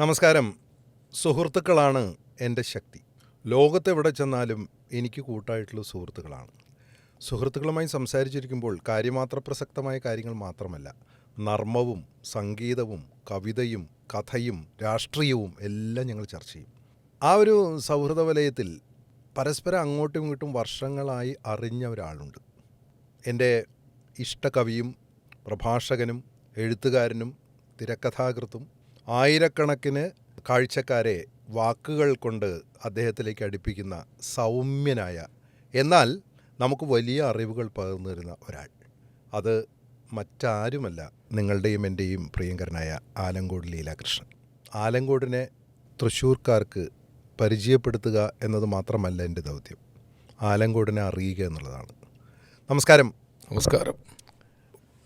നമസ്കാരം. സുഹൃത്തുക്കളാണ് എൻ്റെ ശക്തി. ലോകത്തെവിടെ ചെന്നാലും എനിക്ക് കൂട്ടായിട്ടുള്ള സുഹൃത്തുക്കളാണ്. സുഹൃത്തുക്കളുമായി സംസാരിച്ചിരിക്കുമ്പോൾ കാര്യമാത്ര പ്രസക്തമായ കാര്യങ്ങൾ മാത്രമല്ല, നർമ്മവും സംഗീതവും കവിതയും കഥയും രാഷ്ട്രീയവും എല്ലാം ഞങ്ങൾ ചർച്ച ചെയ്യും. ആ ഒരു സൗഹൃദ വലയത്തിൽ പരസ്പരം അങ്ങോട്ടും ഇങ്ങോട്ടും വർഷങ്ങളായി അറിഞ്ഞ ഒരാളുണ്ട്. എൻ്റെ ഇഷ്ടകവിയും പ്രഭാഷകനും എഴുത്തുകാരനും തിരക്കഥാകൃത്തും ആയിരക്കണക്കിന് കാഴ്ചക്കാരെ വാക്കുകൾ കൊണ്ട് അദ്ദേഹത്തിലേക്ക് അടുപ്പിക്കുന്ന സൗമ്യനായ, എന്നാൽ നമുക്ക് വലിയ അറിവുകൾ പകർന്നു തരുന്ന ഒരാൾ. അത് മറ്റാരുമല്ല, നിങ്ങളുടെയും എൻ്റെയും പ്രിയങ്കരനായ ആലങ്കോട് ലീലാകൃഷ്ണൻ. ആലങ്കോടിനെ തൃശ്ശൂർക്കാർക്ക് പരിചയപ്പെടുത്തുക എന്നത് മാത്രമല്ല എൻ്റെ ദൗത്യം, ആലങ്കോടിനെ അറിയുക എന്നുള്ളതാണ്. നമസ്കാരം. നമസ്കാരം.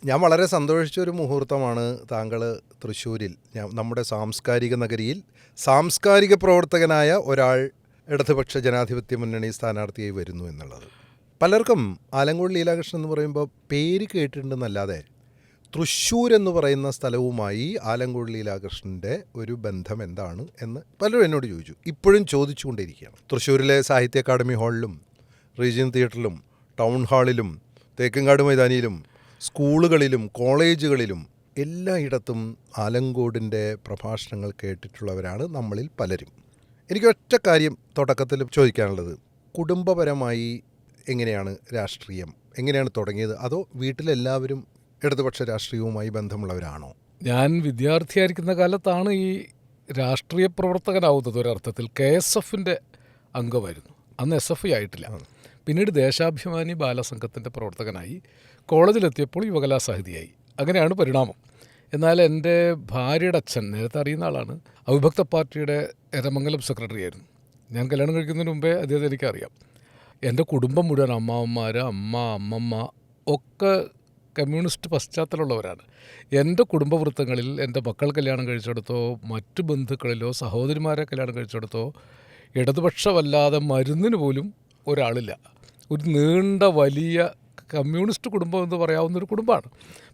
ഞാൻ വളരെ സന്തോഷിച്ച ഒരു മുഹൂർത്തമാണ് താങ്കൾ തൃശ്ശൂരിൽ, നമ്മുടെ സാംസ്കാരിക നഗരിയിൽ സാംസ്കാരിക പ്രവർത്തകനായ ഒരാൾ ഇടതുപക്ഷ ജനാധിപത്യ മുന്നണി സ്ഥാനാർത്ഥിയായി വരുന്നു എന്നുള്ളത്. പലർക്കും ആലങ്കോട് ലീലാകൃഷ്ണൻ എന്ന് പറയുമ്പോൾ പേര് കേട്ടിട്ടുണ്ടെന്നല്ലാതെ തൃശ്ശൂർ എന്ന് പറയുന്ന സ്ഥലവുമായി ആലങ്കോട് ലീലാകൃഷ്ണൻ്റെ ഒരു ബന്ധം എന്താണ് എന്ന് പലരും എന്നോട് ചോദിച്ചു. ഇപ്പോഴും ചോദിച്ചുകൊണ്ടിരിക്കുകയാണ്. തൃശ്ശൂരിലെ സാഹിത്യ അക്കാദമി ഹാളിലും റീജിയൻ തിയേറ്ററിലും ടൗൺ ഹാളിലും തേക്കങ്കാട് മൈതാനിയിലും സ്കൂളുകളിലും കോളേജുകളിലും എല്ലായിടത്തും ആലങ്കോടിൻ്റെ പ്രഭാഷണങ്ങൾ കേട്ടിട്ടുള്ളവരാണ് നമ്മളിൽ പലരും. എനിക്കൊറ്റ കാര്യം തുടക്കത്തിൽ ചോദിക്കാനുള്ളത്, കുടുംബപരമായി എങ്ങനെയാണ് രാഷ്ട്രീയം, എങ്ങനെയാണ് തുടങ്ങിയത്? അതോ വീട്ടിലെല്ലാവരും ഇടതുപക്ഷ രാഷ്ട്രീയവുമായി ബന്ധമുള്ളവരാണോ? ഞാൻ വിദ്യാർത്ഥിയായിരിക്കുന്ന കാലത്താണ് ഈ രാഷ്ട്രീയ പ്രവർത്തകനാവുന്നത്. ഒരർത്ഥത്തിൽ KSFൻ്റെ അംഗമായിരുന്നു. അന്ന് SFI ആയിട്ടില്ല. പിന്നീട് ദേശാഭിമാനി ബാലസംഘത്തിൻ്റെ പ്രവർത്തകനായി. കോളേജിലെത്തിയപ്പോൾ യുവകലാസാഹിതിയായി. അങ്ങനെയാണ് പരിണാമം. എന്നാൽ എൻ്റെ ഭാര്യയുടെ അച്ഛൻ, നേരത്തെ അറിയുന്ന ആളാണ്, അവിഭക്ത പാർട്ടിയുടെ എരമംഗലം സെക്രട്ടറി ആയിരുന്നു. ഞാൻ കല്യാണം കഴിക്കുന്നതിന് മുമ്പേ അദ്ദേഹത്തെ എനിക്കറിയാം. എൻ്റെ കുടുംബം മുഴുവൻ, അമ്മാവന്മാർ, അമ്മമ്മ ഒക്കെ കമ്മ്യൂണിസ്റ്റ് പശ്ചാത്തലമുള്ളവരാണ്. എൻ്റെ കുടുംബവൃത്തങ്ങളിൽ എൻ്റെ മക്കൾ കല്യാണം കഴിച്ചെടുത്തോ മറ്റു ബന്ധുക്കളിലോ സഹോദരിമാരെ കല്യാണം കഴിച്ചെടുത്തോ ഇടതുപക്ഷമല്ലാതെ മരുന്നിന് പോലും ഒരാളില്ല. ഒരു നീണ്ട വലിയ കമ്മ്യൂണിസ്റ്റ് കുടുംബം എന്ന് പറയാവുന്നൊരു കുടുംബമാണ്.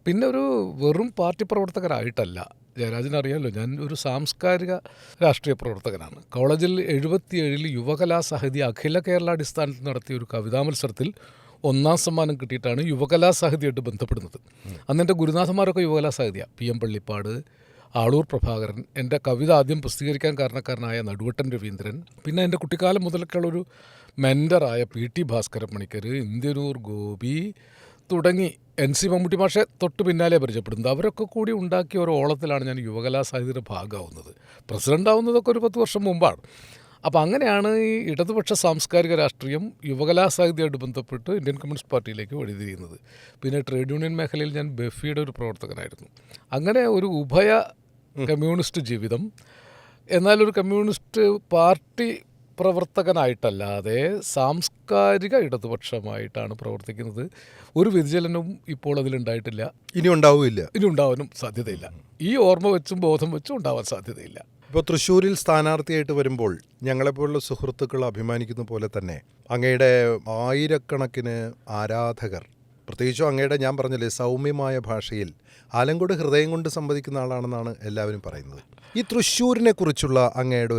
പിന്നെ ഒരു വെറും പാർട്ടി പ്രവർത്തകരായിട്ടല്ല. ജയരാജനറിയാമല്ലോ, ഞാൻ ഒരു സാംസ്കാരിക രാഷ്ട്രീയ പ്രവർത്തകനാണ്. കോളേജിൽ 77 യുവകലാസാഹിതി അഖില കേരള അടിസ്ഥാനത്തിൽ നടത്തിയ ഒരു കവിതാ മത്സരത്തിൽ 1ാം സമ്മാനം കിട്ടിയിട്ടാണ് യുവകലാസാഹിതിയായിട്ട് ബന്ധപ്പെടുന്നത്. അന്ന് എൻ്റെ ഗുരുനാഥന്മാരൊക്കെ യുവകലാസാഹിതിയാണ്. PM പള്ളിപ്പാട്, ആളൂർ പ്രഭാകരൻ, എൻ്റെ കവിത ആദ്യം പ്രസിദ്ധീകരിക്കാൻ കാരണക്കാരനായ നടുവട്ടൻ രവീന്ദ്രൻ, പിന്നെ എൻ്റെ കുട്ടിക്കാലം മുതലൊക്കെയുള്ളൊരു മെൻറ്ററായ PT ഭാസ്കരൻ പണിക്കർ, ഇന്ത്യനൂർ ഗോപി തുടങ്ങി NC മമ്മൂട്ടി മാഷെ തൊട്ട് പിന്നാലെ പരിചയപ്പെടുന്നത്. അവരൊക്കെ കൂടി ഉണ്ടാക്കിയ ഒരു ഓളത്തിലാണ് ഞാൻ യുവകലാസാഹിതിയുടെ ഭാഗമാവുന്നത്. പ്രസിഡൻ്റ് ആവുന്നതൊക്കെ ഒരു 10 വർഷം മുമ്പാണ്. അപ്പോൾ അങ്ങനെയാണ് ഈ ഇടതുപക്ഷ സാംസ്കാരിക രാഷ്ട്രീയം യുവകലാസാഹിതിയായിട്ട് ബന്ധപ്പെട്ട് ഇന്ത്യൻ കമ്മ്യൂണിസ്റ്റ് പാർട്ടിയിലേക്ക് വഴിതിരിയുന്നത്. പിന്നെ ട്രേഡ് യൂണിയൻ മേഖലയിൽ ഞാൻ ബെഫിയുടെ ഒരു പ്രവർത്തകനായിരുന്നു. അങ്ങനെ ഒരു ഉഭയ കമ്മ്യൂണിസ്റ്റ് ജീവിതം. എന്നാലൊരു കമ്മ്യൂണിസ്റ്റ് പാർട്ടി പ്രവർത്തകനായിട്ടല്ലാതെ സാംസ്കാരിക ഇടതുപക്ഷമായിട്ടാണ് പ്രവർത്തിക്കുന്നത്. ഒരു വ്യതിചലനവും ഇപ്പോൾ അതിലുണ്ടായിട്ടില്ല. ഇനി ഉണ്ടാവില്ല. ഇനി ഉണ്ടാവാനും സാധ്യതയില്ല. ഈ ഓർമ്മ വെച്ചും ബോധം വെച്ചും ഉണ്ടാവാൻ സാധ്യതയില്ല. ഇപ്പോൾ തൃശ്ശൂരിൽ സ്ഥാനാർത്ഥിയായിട്ട് വരുമ്പോൾ ഞങ്ങളെപ്പോലുള്ള സുഹൃത്തുക്കൾ അഭിമാനിക്കുന്ന പോലെ തന്നെ അങ്ങയുടെ ആയിരക്കണക്കിന് ആരാധകർ, പ്രത്യേകിച്ചും അങ്ങയുടെ, ഞാൻ പറഞ്ഞില്ലേ, സൗമ്യമായ ഭാഷയിൽ ആലങ്കോട് ഹൃദയം കൊണ്ട് സംവദിക്കുന്ന ആളാണെന്നാണ് എല്ലാവരും പറയുന്നത്. ഈ തൃശ്ശൂരിനെ കുറിച്ചുള്ള അങ്ങയുടെ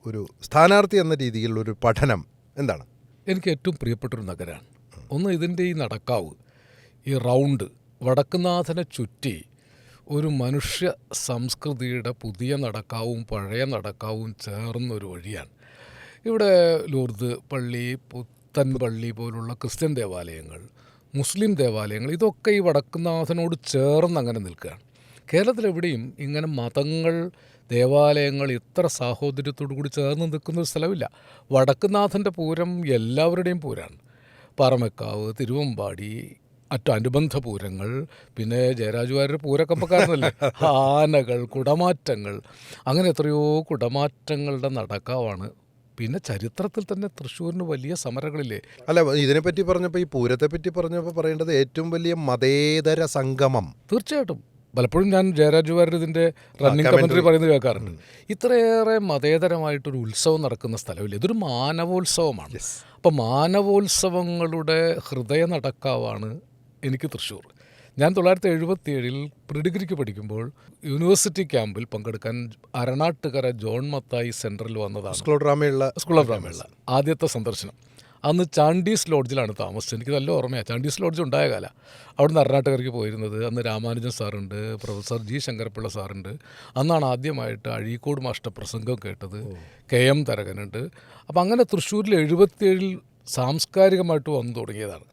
ഒരു സ്ഥാനാർത്ഥി എന്ന രീതിയിലുള്ളൊരു പഠനം എന്താണ്? എനിക്ക് ഏറ്റവും പ്രിയപ്പെട്ടൊരു നഗരമാണ്. ഒന്ന്, ഇതിൻ്റെ ഈ നടക്കാവ്, ഈ റൗണ്ട്, വടക്കുന്നാഥനെ ചുറ്റി ഒരു മനുഷ്യ സംസ്കൃതിയുടെ പുതിയ നടക്കാവും പഴയ നടക്കാവും ചേർന്നൊരു വഴിയാണ്. ഇവിടെ ലൂർദ് പള്ളി, പുത്തൻ പള്ളി പോലുള്ള ക്രിസ്ത്യൻ ദേവാലയങ്ങൾ, മുസ്ലിം ദേവാലയങ്ങൾ, ഇതൊക്കെ ഈ വടക്കുന്നാഥനോട് ചേർന്ന് അങ്ങനെ നിൽക്കുകയാണ്. കേരളത്തിലെവിടെയും ഇങ്ങനെ മതങ്ങൾ, ദേവാലയങ്ങൾ ഇത്ര സാഹോദര്യത്തോടു കൂടി ചേർന്ന് നിൽക്കുന്നൊരു സ്ഥലമില്ല. വടക്കുന്നാഥൻ്റെ പൂരം എല്ലാവരുടെയും പൂരമാണ്. പാറമേക്കാവ്, തിരുവമ്പാടി, അനുബന്ധ പൂരങ്ങൾ, പിന്നെ ജയരാജ് വാര്യർ പൂരക്കമ്പക്കാരനല്ലേ, ആനകൾ, കുടമാറ്റങ്ങൾ, അങ്ങനെ എത്രയോ കുടമാറ്റങ്ങളുടെ നടക്കാവാണ്. പിന്നെ ചരിത്രത്തിൽ തന്നെ തൃശ്ശൂരിന് വലിയ സമരങ്ങളില്ലേ. അല്ല, ഇതിനെപ്പറ്റി പറഞ്ഞപ്പോൾ, ഈ പൂരത്തെപ്പറ്റി പറഞ്ഞപ്പോൾ പറയേണ്ടത് ഏറ്റവും വലിയ മതേതര സംഗമം. തീർച്ചയായിട്ടും. പലപ്പോഴും ഞാൻ ജയരാജ് വാര്യർ ഇതിൻ്റെ റണ്ണിങ് കമൻട്രി പറയുന്നത് കേൾക്കാറുണ്ട്. ഇത്രയേറെ മതേതരമായിട്ടൊരു ഉത്സവം നടക്കുന്ന സ്ഥലമില്ല. ഇതൊരു മാനവോത്സവമാണ്. അപ്പം മാനവോത്സവങ്ങളുടെ ഹൃദയ നടക്കാവാണ് എനിക്ക് തൃശ്ശൂർ. ഞാൻ 1977 പ്രിഡിഗ്രിക്ക് പഠിക്കുമ്പോൾ യൂണിവേഴ്സിറ്റി ക്യാമ്പിൽ പങ്കെടുക്കാൻ അരണാട്ടുകര ജോൺ മത്തായി സെൻറ്ററിൽ വന്നതാണ്. സ്കൂൾ ഓഫ് ഡ്രാമയുള്ള ആദ്യത്തെ സന്ദർശനം. അന്ന് ചാണ്ടീസ് ലോഡ്ജിലാണ് താമസിച്ചത്. എനിക്ക് നല്ല ഓർമ്മയാണ്. ചാണ്ടീസ് ലോഡ്ജ് ഉണ്ടായ കാല. അവിടുന്ന് അരണാട്ടുകരയ്ക്ക് പോയിരുന്നത്. അന്ന് രാമാനുജൻ സാറുണ്ട്, പ്രൊഫസർ ജി ശങ്കരപ്പിള്ള സാറുണ്ട്. അന്നാണ് ആദ്യമായിട്ട് അഴീക്കോട് മാഷ്ടർ പ്രസംഗം കേട്ടത്. KM തരകനുണ്ട്. അപ്പം അങ്ങനെ തൃശ്ശൂരിൽ 77 സാംസ്കാരികമായിട്ട് വന്നു തുടങ്ങിയതാണ്.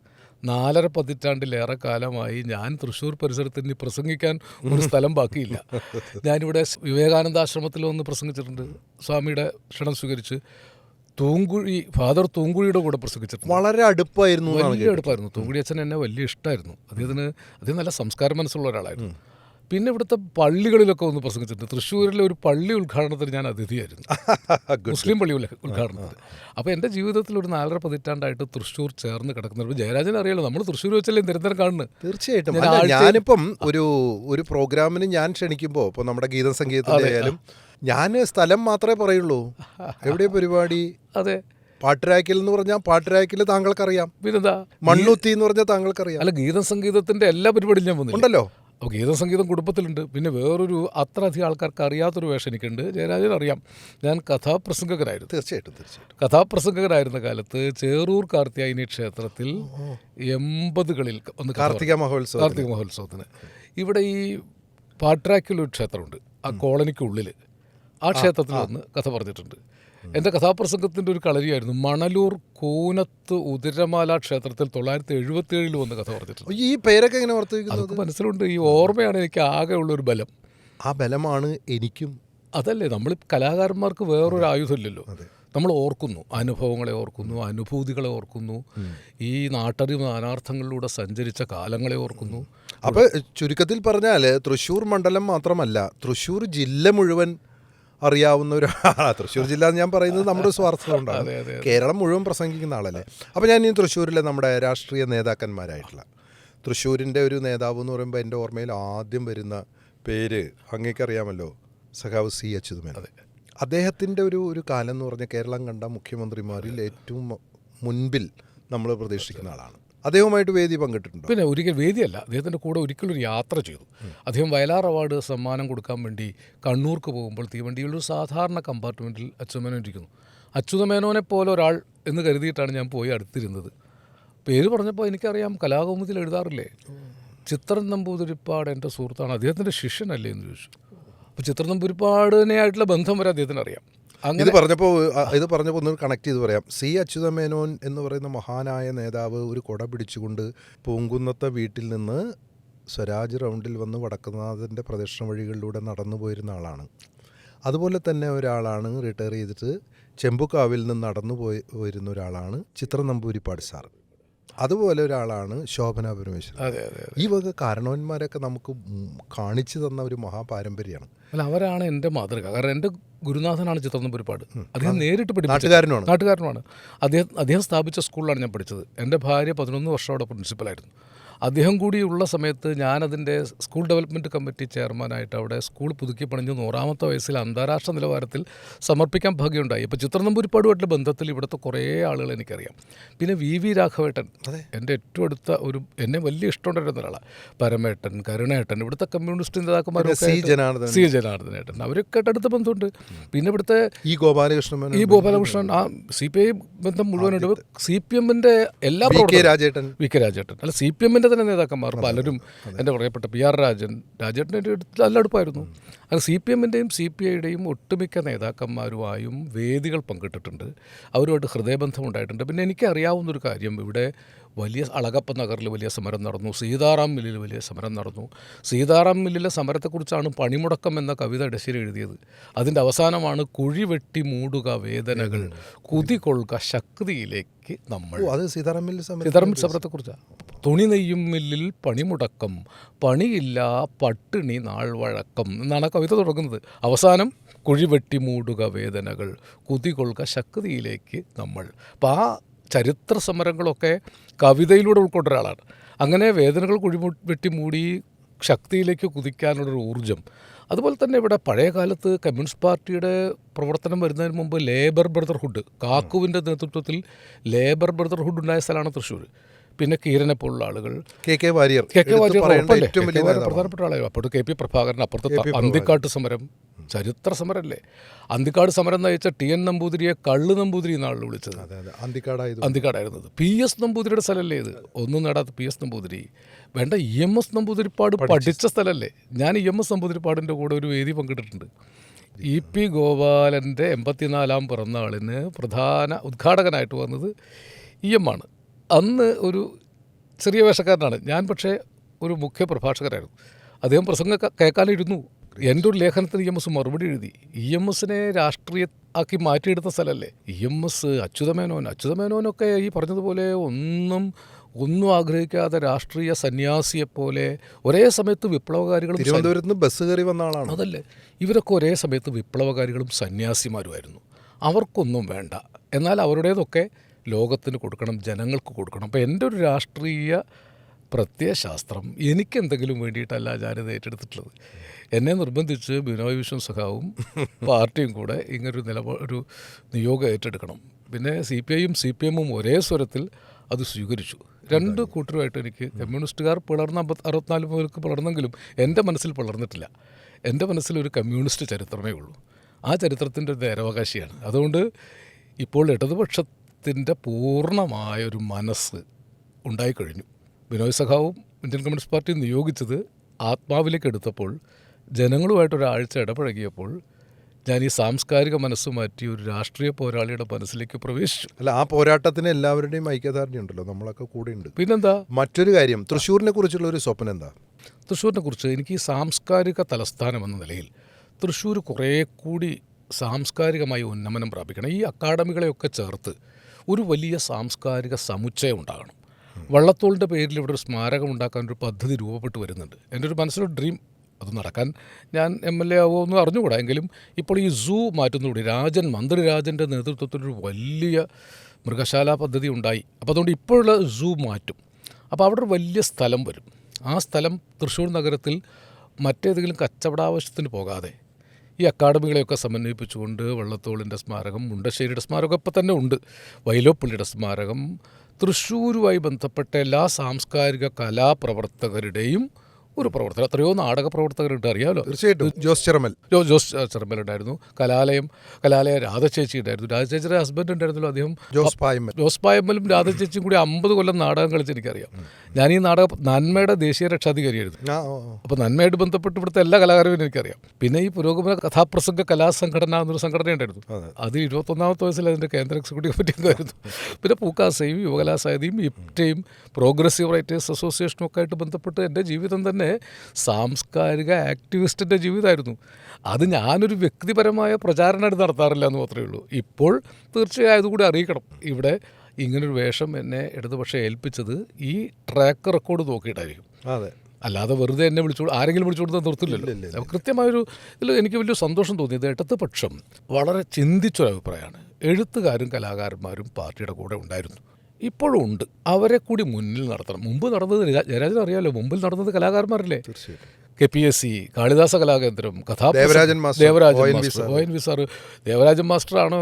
4.5 പതിറ്റാണ്ടിലേറെ കാലമായി ഞാൻ തൃശ്ശൂർ പരിസരത്ത് ഇനി പ്രസംഗിക്കാൻ ഒരു സ്ഥലം ബാക്കിയില്ല. ഞാനിവിടെ വിവേകാനന്ദാശ്രമത്തിൽ വന്ന് പ്രസംഗിച്ചിട്ടുണ്ട്. സ്വാമിയുടെ ക്ഷണം സ്വീകരിച്ച് ഫാദർ തൂങ്കുഴിയുടെ കൂടെ പ്രസംഗിച്ചിട്ടുണ്ട്. വളരെ അടുപ്പായിരുന്നു. വലിയ അടുപ്പായിരുന്നു. തൂങ്കുഴി അച്ഛൻ എന്നെ വലിയ ഇഷ്ടമായിരുന്നു. അദ്ദേഹം നല്ല സംസ്കാര മനസ്സുള്ള ഒരാളായിരുന്നു. പിന്നെ ഇവിടുത്തെ പള്ളികളിലൊക്കെ ഒന്ന് പ്രസംഗിച്ചിട്ടുണ്ട്. തൃശ്ശൂരിലെ ഒരു പള്ളി ഉദ്ഘാടനത്തിന് ഞാൻ അതിഥിയായിരുന്നു. മുസ്ലിം പള്ളി ഉദ്ഘാടനത്തിന്. അപ്പോൾ എൻ്റെ ജീവിതത്തിൽ ഒരു 4.5 പതിറ്റാണ്ടായിട്ട് തൃശ്ശൂർ ചേർന്ന് കിടക്കുന്നത്. ജയരാജൻ അറിയാലോ, നമ്മൾ തൃശ്ശൂർ വെച്ചല്ലേ നിരന്തരം കാണുന്നത്. തീർച്ചയായിട്ടും. ഞാനിപ്പം ഒരു പ്രോഗ്രാമിന് ഞാൻ ക്ഷണിക്കുമ്പോൾ, ഇപ്പോൾ നമ്മുടെ ഗീതം സംഗീതത്തിൻ്റെ ആയാലും ഞാൻ സ്ഥലം മാത്രമേ പറയുള്ളൂ. എവിടെയാ പരിപാടി? അതെ, പാട്ടുരാക്കിൽ എന്ന് പറഞ്ഞാൽ പാട്ടുരാക്കിൽ താങ്കൾക്കറിയാം. പിന്നെന്താ മണ്ണുത്തി എന്ന് പറഞ്ഞാൽ താങ്കൾക്കറിയാം. അല്ല, ഗീതം സംഗീതത്തിൻ്റെ എല്ലാ പരിപാടിയും ഞാൻ ഉണ്ടല്ലോ. അപ്പോൾ ഗീതം സംഗീതം കുടുംബത്തിലുണ്ട്. പിന്നെ വേറൊരു അത്ര അധികം ആൾക്കാർക്ക് അറിയാത്തൊരു വേഷം എനിക്കുണ്ട്. ജയരാജൻ അറിയാം, ഞാൻ കഥാപ്രസംഗകനായിരുന്നു. തീർച്ചയായിട്ടും. കഥാപ്രസംഗകനായിരുന്ന കാലത്ത് ചേറൂർ കാർത്തിയായനി ക്ഷേത്രത്തിൽ 80കളിൽ ഒന്ന് കാർത്തിക മഹോത്സവത്തിന് ഇവിടെ ഈ പാട്രാക്കിലൊരു ക്ഷേത്രമുണ്ട്. ആ കോളനിക്കുള്ളിൽ ആ ക്ഷേത്രത്തിൽ വന്ന് കഥ പറഞ്ഞിട്ടുണ്ട്. എൻ്റെ കഥാപ്രസംഗത്തിൻ്റെ ഒരു കളരിയായിരുന്നു. മണലൂർ കൂനത്ത് ഉതിരമാല ക്ഷേത്രത്തിൽ 1977 വന്ന് കഥ പറഞ്ഞിട്ടുണ്ട്. ഈ പേരൊക്കെ എങ്ങനെ ഓർത്തിരിക്കുന്നത്? അതൊക്കെ മനസ്സിലുണ്ട്. ഈ ഓർമ്മയാണ് എനിക്ക് ആകെ ഉള്ളൊരു ബലം. ആ ബലമാണ് എനിക്കും. അതല്ലേ, നമ്മൾ കലാകാരന്മാർക്ക് വേറൊരു ആയുധമില്ലല്ലോ. നമ്മൾ ഓർക്കുന്നു, അനുഭവങ്ങളെ ഓർക്കുന്നു, അനുഭൂതികളെ ഓർക്കുന്നു, ഈ നാട്ടറിവ് നാനാർത്ഥങ്ങളിലൂടെ സഞ്ചരിച്ച കാലങ്ങളെ ഓർക്കുന്നു. അപ്പോൾ ചുരുക്കത്തിൽ പറഞ്ഞാൽ തൃശ്ശൂർ മണ്ഡലം മാത്രമല്ല, തൃശ്ശൂർ ജില്ല മുഴുവൻ അറിയാവുന്ന ഒരാളാണ്. തൃശ്ശൂർ ജില്ല എന്ന് ഞാൻ പറയുന്നത് നമ്മുടെ സ്വാർത്ഥത കൊണ്ടാണ്. കേരളം മുഴുവൻ പ്രസംഗിക്കുന്ന ആളല്ലേ. അപ്പോൾ ഞാൻ ഈ തൃശ്ശൂരിലെ നമ്മുടെ രാഷ്ട്രീയ നേതാക്കന്മാരായിട്ടുള്ള തൃശ്ശൂരിൻ്റെ ഒരു നേതാവ് എന്ന് പറയുമ്പോൾ എൻ്റെ ഓർമ്മയിൽ ആദ്യം വരുന്ന പേര് അങ്ങേക്കറിയാമല്ലോ, സഖാവ് C. അച്യുതമേനോൻ. അദ്ദേഹത്തിൻ്റെ ഒരു കാലം എന്ന് പറഞ്ഞാൽ കേരളം കണ്ട മുഖ്യമന്ത്രിമാരിൽ ഏറ്റവും മുൻപിൽ നമ്മൾ പ്രതീക്ഷിക്കുന്ന ആളാണ്. അദ്ദേഹവുമായിട്ട് വേദി പങ്കിട്ടിട്ടുണ്ട്. പിന്നെ ഒരിക്കൽ വേദിയല്ല, അദ്ദേഹത്തിൻ്റെ കൂടെ ഒരിക്കലൊരു യാത്ര ചെയ്തു. അദ്ദേഹം വയലാർ അവാർഡ് സമ്മാനം കൊടുക്കാൻ വേണ്ടി കണ്ണൂർക്ക് പോകുമ്പോൾ തീവണ്ടിയിലൊരു സാധാരണ കമ്പാർട്ട്മെൻറ്റിൽ അച്യുതമേനോൻ ഇരിക്കുന്നു. അച്യുതമേനോനെ പോലെ ഒരാൾ എന്ന് കരുതിയിട്ടാണ് ഞാൻ പോയി അടുത്തിരുന്നത്. പേര് പറഞ്ഞപ്പോൾ എനിക്കറിയാം, കലാകൗമുദിയിൽ എഴുതാറില്ലേ, ചിത്രൻ നമ്പൂതിരിപ്പാട് എൻ്റെ സുഹൃത്താണ്, അദ്ദേഹത്തിൻ്റെ ശിഷ്യനല്ലേ എന്ന് ചോദിച്ചു. അപ്പോൾ ചിത്രൻ നമ്പൂതിരിപ്പാടിനായിട്ടുള്ള ബന്ധം വരെ അദ്ദേഹത്തിന് അറിയാം. ഇത് പറഞ്ഞപ്പോൾ ഒന്ന് കണക്ട് ചെയ്ത് പറയാം. C. അച്യുതമേനോൻ എന്ന് പറയുന്ന മഹാനായ നേതാവ് ഒരു കുട പിടിച്ചുകൊണ്ട് പൂങ്കുന്നത്തെ വീട്ടിൽ നിന്ന് സ്വരാജ് റൗണ്ടിൽ വന്ന് വടക്കുന്നാഥൻ്റെ പ്രദക്ഷിണ വഴികളിലൂടെ നടന്നു പോയിരുന്ന ആളാണ്. അതുപോലെ തന്നെ ഒരാളാണ് റിട്ടയർ ചെയ്തിട്ട് ചെമ്പുക്കാവിൽ നിന്ന് നടന്നു പോയിരുന്ന ഒരാളാണ് ചിത്ര നമ്പൂതിരിപ്പാട് സാർ. അതുപോലെ ഒരാളാണ് ശോഭന പരമേശ്വരൻ. ഈ വക കാരണവന്മാരൊക്കെ നമുക്ക് കാണിച്ചു തന്ന ഒരു മഹാപാരമ്പര്യമാണ്. അല്ല, അവരാണ് എൻ്റെ മാതൃക. കാരണം എൻ്റെ ഗുരുനാഥനാണ് ചിത്ര നമ്പൂതിരിപ്പാട്. അദ്ദേഹം നേരിട്ട് നാട്ടുകാരനുമാണ്. അദ്ദേഹം സ്ഥാപിച്ച സ്കൂളിലാണ് ഞാൻ പഠിച്ചത്. എൻ്റെ ഭാര്യ 11 വർഷം അവിടെ പ്രിൻസിപ്പലായിരുന്നു. അദ്ദേഹം കൂടി ഉള്ള സമയത്ത് ഞാനതിൻ്റെ സ്കൂൾ ഡെവലപ്മെൻറ്റ് കമ്മിറ്റി ചെയർമാനായിട്ട് അവിടെ സ്കൂൾ പുതുക്കി പണിഞ്ഞ് 100ാമത്തെ വയസ്സിൽ അന്താരാഷ്ട്ര നിലവാരത്തിൽ സമർപ്പിക്കാൻ ഭാഗ്യമുണ്ടായി. ഇപ്പോൾ ചിത്ര നമ്പൂതിരിപ്പാടുമായിട്ടുള്ള ബന്ധത്തിൽ ഇവിടുത്തെ കുറേ ആളുകൾ എനിക്കറിയാം. പിന്നെ VV രാഘവേട്ടൻ എൻ്റെ ഏറ്റവും അടുത്ത എന്നെ വലിയ ഇഷ്ടമുണ്ടായിരുന്ന ഒരാളാണ്. പരമേട്ടൻ, കരുണേട്ടൻ, ഇവിടുത്തെ കമ്മ്യൂണിസ്റ്റ് നേതാക്കന്മാരൊക്കെ, C. ജനാർദ്ദനേട്ടൻ, അവരൊക്കെ അടുത്ത ബന്ധമുണ്ട്. പിന്നെ ഇവിടുത്തെ ഈ ഗോപാലകൃഷ്ണൻ, ആ CPI ബന്ധം മുഴുവനുണ്ട്. CPMൻ്റെ എല്ലാ VK രാജേട്ടൻ അല്ല, CPMൻ്റെ തന്നെ നേതാക്കന്മാർ പലരും, എൻ്റെ പറയപ്പെട്ട PR രാജേട്ടൻ്റെ നല്ല അടുപ്പായിരുന്നു. അത് CPMൻ്റെയും CPIയുടെയും ഒട്ടുമിക്ക നേതാക്കന്മാരുമായും വേദികൾ പങ്കിട്ടിട്ടുണ്ട്. അവരുമായിട്ട് ഹൃദയബന്ധം ഉണ്ടായിട്ടുണ്ട്. പിന്നെ എനിക്കറിയാവുന്നൊരു കാര്യം, ഇവിടെ വലിയ അളഗപ്പ നഗറിൽ വലിയ സമരം നടന്നു, സീതാറാം മില്ലിൽ വലിയ സമരം നടന്നു. സീതാറാം മില്ലിലെ സമരത്തെക്കുറിച്ചാണ് പണിമുടക്കം എന്ന കവിത ഇടശ്ശേരി എഴുതിയത്. അതിൻ്റെ അവസാനമാണ് കുഴി വെട്ടി മൂടുക വേദനകൾ, കുതികൊള്ളുക ശക്തിയിലേക്ക് നമ്മൾ. അത് സീതാറാം മില്ല് സമരത്തെക്കുറിച്ചാണ്. തുണി നെയ്യും മില്ലിൽ പണിമുടക്കം, പണിയില്ല പട്ടിണി നാൾ വഴക്കം എന്നാണ് ആ കവിത തുടങ്ങുന്നത്. അവസാനം കുഴി വെട്ടി മൂടുക വേദനകൾ, കുതികൊള്ളുക ശക്തിയിലേക്ക് നമ്മൾ. അപ്പോൾ ആ ചരിത്ര സമരങ്ങളൊക്കെ കവിതയിലൂടെ ഉൾക്കൊണ്ട ഒരാളാണ്. അങ്ങനെ വേദനകൾ കുഴി വെട്ടി മൂടി ശക്തിയിലേക്ക് കുതിക്കാനുള്ളൊരു ഊർജ്ജം. അതുപോലെ തന്നെ ഇവിടെ പഴയ കാലത്ത് കമ്മ്യൂണിസ്റ്റ് പാർട്ടിയുടെ പ്രവർത്തനം വരുന്നതിന് മുമ്പ് ലേബർ ബ്രദർഹുഡ്, കാക്കുവിൻ്റെ നേതൃത്വത്തിൽ ലേബർ ബ്രദർഹുഡ് ഉണ്ടായ സ്ഥലമാണ് തൃശ്ശൂർ. പിന്നെ കീരനെ പോലുള്ള ആളുകൾ, കെ വാര്യർ വാര്യർ പറയേണ്ട ഉറപ്പല്ലേ? ഏറ്റവും വലിയ വാര്യർ നേതാവാണ്. പ്രധാനപ്പെട്ട ആളായിരുന്നു. അപ്പോഴത്തെ കെ പി പ്രഭാകരൻ, അപ്പുറത്ത് കെ.പി. പ്രഭാകരൻ. അന്തിക്കാട്ട് സമരം, ചരിത്ര സമരമല്ലേ. അന്തിക്കാട് സമരം നയിച്ച ടി.എൻ. നമ്പൂതിരിയെ കള്ള് നമ്പൂതിരി എന്നാണ് വിളിച്ചത്. അതെ അതെ, അന്തിക്കാടായത് അന്തിക്കാടായിരുന്നത്. പി.എസ്. നമ്പൂതിരിയുടെ സ്ഥലമല്ലേ ഇത്? ഒന്നും നേടാത്ത പി.എസ്. നമ്പൂതിരി. വേണ്ട, ഇ.എം.എസ്. നമ്പൂതിരിപ്പാട് പഠിച്ച സ്ഥലമല്ലേ. ഞാൻ ഇ.എം.എസ്. നമ്പൂതിരിപ്പാടിൻ്റെ കൂടെ ഒരു വേദി പങ്കിട്ടിട്ടുണ്ട്. ഇ.പി. ഗോപാലൻ്റെ 84-ാം പിറന്നാളിന് പ്രധാന ഉദ്ഘാടകനായിട്ട് വന്നത് ഇ.എം. ആണ്. അന്ന് ഒരു ചെറിയ വേഷക്കാരനാണ് ഞാൻ, പക്ഷേ ഒരു മുഖ്യ പ്രഭാഷകരായിരുന്നു. അദ്ദേഹം പ്രസംഗം കേൾക്കാനിരുന്നു. എൻ്റെ ഒരു ലേഖനത്തിന് ഇ.എം.എസ്. മറുപടി എഴുതി. ഇ.എം.എസിനെ രാഷ്ട്രീയ ആക്കി മാറ്റിയെടുത്ത സ്ഥലമല്ലേ ഇ.എം.എസ്. അച്യുതമേനോനൊക്കെ ഈ പറഞ്ഞതുപോലെ ഒന്നും ആഗ്രഹിക്കാതെ രാഷ്ട്രീയ സന്യാസിയെപ്പോലെ ഒരേ സമയത്ത് വിപ്ലവകാരികളും തിരുവനന്തപുരത്ത് നിന്ന് ബസ് കയറി വന്ന ആളാണ്. അതല്ലേ, ഇവരൊക്കെ ഒരേ സമയത്ത് വിപ്ലവകാരികളും സന്യാസിമാരുമായിരുന്നു. അവർക്കൊന്നും വേണ്ട, എന്നാൽ അവരുടേതൊക്കെ ലോകത്തിന് കൊടുക്കണം, ജനങ്ങൾക്ക് കൊടുക്കണം. അപ്പോൾ എൻ്റെ ഒരു രാഷ്ട്രീയ പ്രത്യയശാസ്ത്രം എനിക്കെന്തെങ്കിലും വേണ്ടിയിട്ടല്ല ഞാനിത് ഏറ്റെടുത്തിട്ടുള്ളത്. എന്നെ നിർബന്ധിച്ച് ബിനോയ് വിശ്വം സഖാവും പാർട്ടിയും കൂടെ ഇങ്ങനൊരു ഒരു നിയോഗം ഏറ്റെടുക്കണം. പിന്നെ CPI-യും CPM-ഉം ഒരേ സ്വരത്തിൽ അത് സ്വീകരിച്ചു. രണ്ട് കൂട്ടരുമായിട്ട് എനിക്ക് കമ്മ്യൂണിസ്റ്റുകാർ 64 മുതൽക്ക് പിളർന്നെങ്കിലും എൻ്റെ മനസ്സിൽ പിളർന്നിട്ടില്ല. എൻ്റെ മനസ്സിലൊരു കമ്മ്യൂണിസ്റ്റ് ചരിത്രമേ ഉള്ളൂ. ആ ചരിത്രത്തിൻ്റെ ഒരു നേരവകാശിയാണ്. അതുകൊണ്ട് ഇപ്പോൾ ഇടതുപക്ഷത്തിൻ്റെ പൂർണ്ണമായൊരു മനസ്സ് ഉണ്ടായിക്കഴിഞ്ഞു. ബിനോയ് സഖാവും ഇന്ത്യൻ കമ്മ്യൂണിസ്റ്റ് പാർട്ടി നിയോഗിച്ചത് ആത്മാവിലേക്ക് എടുത്തപ്പോൾ, ജനങ്ങളുമായിട്ടൊരാഴ്ച ഇടപഴകിയപ്പോൾ ഞാൻ ഈ സാംസ്കാരിക മനസ്സ് മാറ്റി ഒരു രാഷ്ട്രീയ പോരാളിയുടെ മനസ്സിലേക്ക് പ്രവേശിച്ചു. അല്ല, ആ പോരാട്ടത്തിന് എല്ലാവരുടെയും ഐക്യദാർഢ്യമുണ്ടല്ലോ, നമ്മളൊക്കെ കൂടെ ഉണ്ട്. പിന്നെന്താ, മറ്റൊരു കാര്യം, തൃശ്ശൂരിനെ കുറിച്ചുള്ള ഒരു സ്വപ്നം എന്താ? തൃശ്ശൂരിനെ കുറിച്ച് എനിക്ക് ഈ സാംസ്കാരിക തലസ്ഥാനം എന്ന നിലയിൽ തൃശ്ശൂർ കുറേ കൂടി സാംസ്കാരികമായി ഉന്നമനം പ്രാപിക്കണം. ഈ അക്കാഡമികളെയൊക്കെ ചേർത്ത് ഒരു വലിയ സാംസ്കാരിക സമുച്ചയം ഉണ്ടാകണം. വള്ളത്തോളിൻ്റെ പേരിൽ ഇവിടെ ഒരു സ്മാരകം ഉണ്ടാക്കാൻ ഒരു പദ്ധതി രൂപപ്പെട്ട് വരുന്നുണ്ട്. എൻ്റെ ഒരു മനസ്സിലൊരു ഡ്രീം. അത് നടക്കാൻ ഞാൻ MLA ആവുമോ എന്ന് അറിഞ്ഞുകൂടാ. എങ്കിലും ഇപ്പോൾ ഈ സൂ മാറ്റുന്നതോടെ മന്ത്രി രാജൻ്റെ നേതൃത്വത്തിലൊരു വലിയ മൃഗശാല പദ്ധതി ഉണ്ടായി. അപ്പോൾ അതുകൊണ്ട് ഇപ്പോഴുള്ള സൂ മാറ്റും. അപ്പോൾ അവിടെ ഒരു വലിയ സ്ഥലം വരും. ആ സ്ഥലം തൃശ്ശൂർ നഗരത്തിൽ മറ്റേതെങ്കിലും കച്ചവടാവശ്യത്തിന് പോകാതെ ഈ അക്കാഡമികളെയൊക്കെ സമന്വയിപ്പിച്ചുകൊണ്ട് വള്ളത്തോളിൻ്റെ സ്മാരകം, മുണ്ടശ്ശേരിയുടെ സ്മാരകം ഇപ്പോൾ തന്നെ ഉണ്ട്, വൈലോപ്പള്ളിയുടെ സ്മാരകം, തൃശ്ശൂരുമായി ബന്ധപ്പെട്ട എല്ലാ സാംസ്കാരിക കലാപ്രവർത്തകരുടെയും ഒരു പ്രവർത്തനം. എത്രയോ നാടക പ്രവർത്തകരുണ്ട്, അറിയാമല്ലോ. തീർച്ചയായിട്ടും. ജോസ് ചെറമൽ ഉണ്ടായിരുന്നു. കലാലയ രാധചേച്ചി ഉണ്ടായിരുന്നു. രാധചേച്ചിയുടെ ഹസ്ബൻഡ് ഉണ്ടായിരുന്നല്ലോ, അദ്ദേഹം ജോസ് പായമ്മലും രാധചേച്ചിയും കൂടി 50 കൊല്ലം നാടകം കളിച്ച് എനിക്കറിയാം. ഞാൻ ഈ നന്മയുടെ ദേശീയ രക്ഷാധികാരിയായിരുന്നു. അപ്പോൾ നന്മയായിട്ട് ബന്ധപ്പെട്ട് ഇവിടുത്തെ എല്ലാ കലാകാരനും എനിക്കറിയാം. പിന്നെ ഈ പുരോഗമന കഥാപ്രസംഗ കലാസംഘടന എന്നൊരു സംഘടന ഉണ്ടായിരുന്നു. അത് 21ാമത്തെ വയസ്സിൽ അതിൻ്റെ കേന്ദ്ര എക്സിക്യൂട്ടീവ് കമ്മിറ്റി അംഗമായിരുന്നു. പിന്നെ പൂക്കാസയും യുവകലാസാഹിതിയും ഇപ്റ്റയും പ്രോഗ്രസീവ് റൈറ്റേഴ്സ് അസോസിയേഷനും ഒക്കെ ആയിട്ട് ബന്ധപ്പെട്ട് എൻ്റെ ജീവിതം തന്നെ സാംസ്കാരിക ആക്ടിവിസ്റ്റിൻ്റെ ജീവിതമായിരുന്നു. അത് ഞാനൊരു വ്യക്തിപരമായ പ്രചാരണമായിട്ട് നടത്താറില്ല എന്ന് മാത്രമേ ഉള്ളൂ. ഇപ്പോൾ തീർച്ചയായും അതുകൂടി അറിയിക്കണം. ഇവിടെ ഇങ്ങനൊരു വേഷം എന്നെ ഇടതുപക്ഷം ഏൽപ്പിച്ചത് ഈ ട്രാക്ക് റെക്കോർഡ് നോക്കിയിട്ടായിരിക്കും. അതെ, അല്ലാതെ വെറുതെ എന്നെ ആരെങ്കിലും വിളിച്ചു കൊടുത്താൽ നിർത്തില്ലല്ലോ. കൃത്യമായൊരു ഇതിൽ എനിക്ക് വലിയ സന്തോഷം തോന്നിയത് ഇടതുപക്ഷം വളരെ ചിന്തിച്ചൊരു അഭിപ്രായമാണ്. എഴുത്തുകാരും കലാകാരന്മാരും പാർട്ടിയുടെ കൂടെ ഉണ്ടായിരുന്നു, ഇപ്പോഴും ഉണ്ട്. അവരെ കൂടി മുന്നിൽ നടത്തണം. മുമ്പ് നടന്നത് ജയരാജൻ അറിയാമല്ലോ, മുമ്പിൽ നടന്നത് കലാകാരന്മാരല്ലേ. KPSC, Kalidasa Kalakendram, Devarajan master, ONV sir. Devarajan മാസ്റ്ററാണ്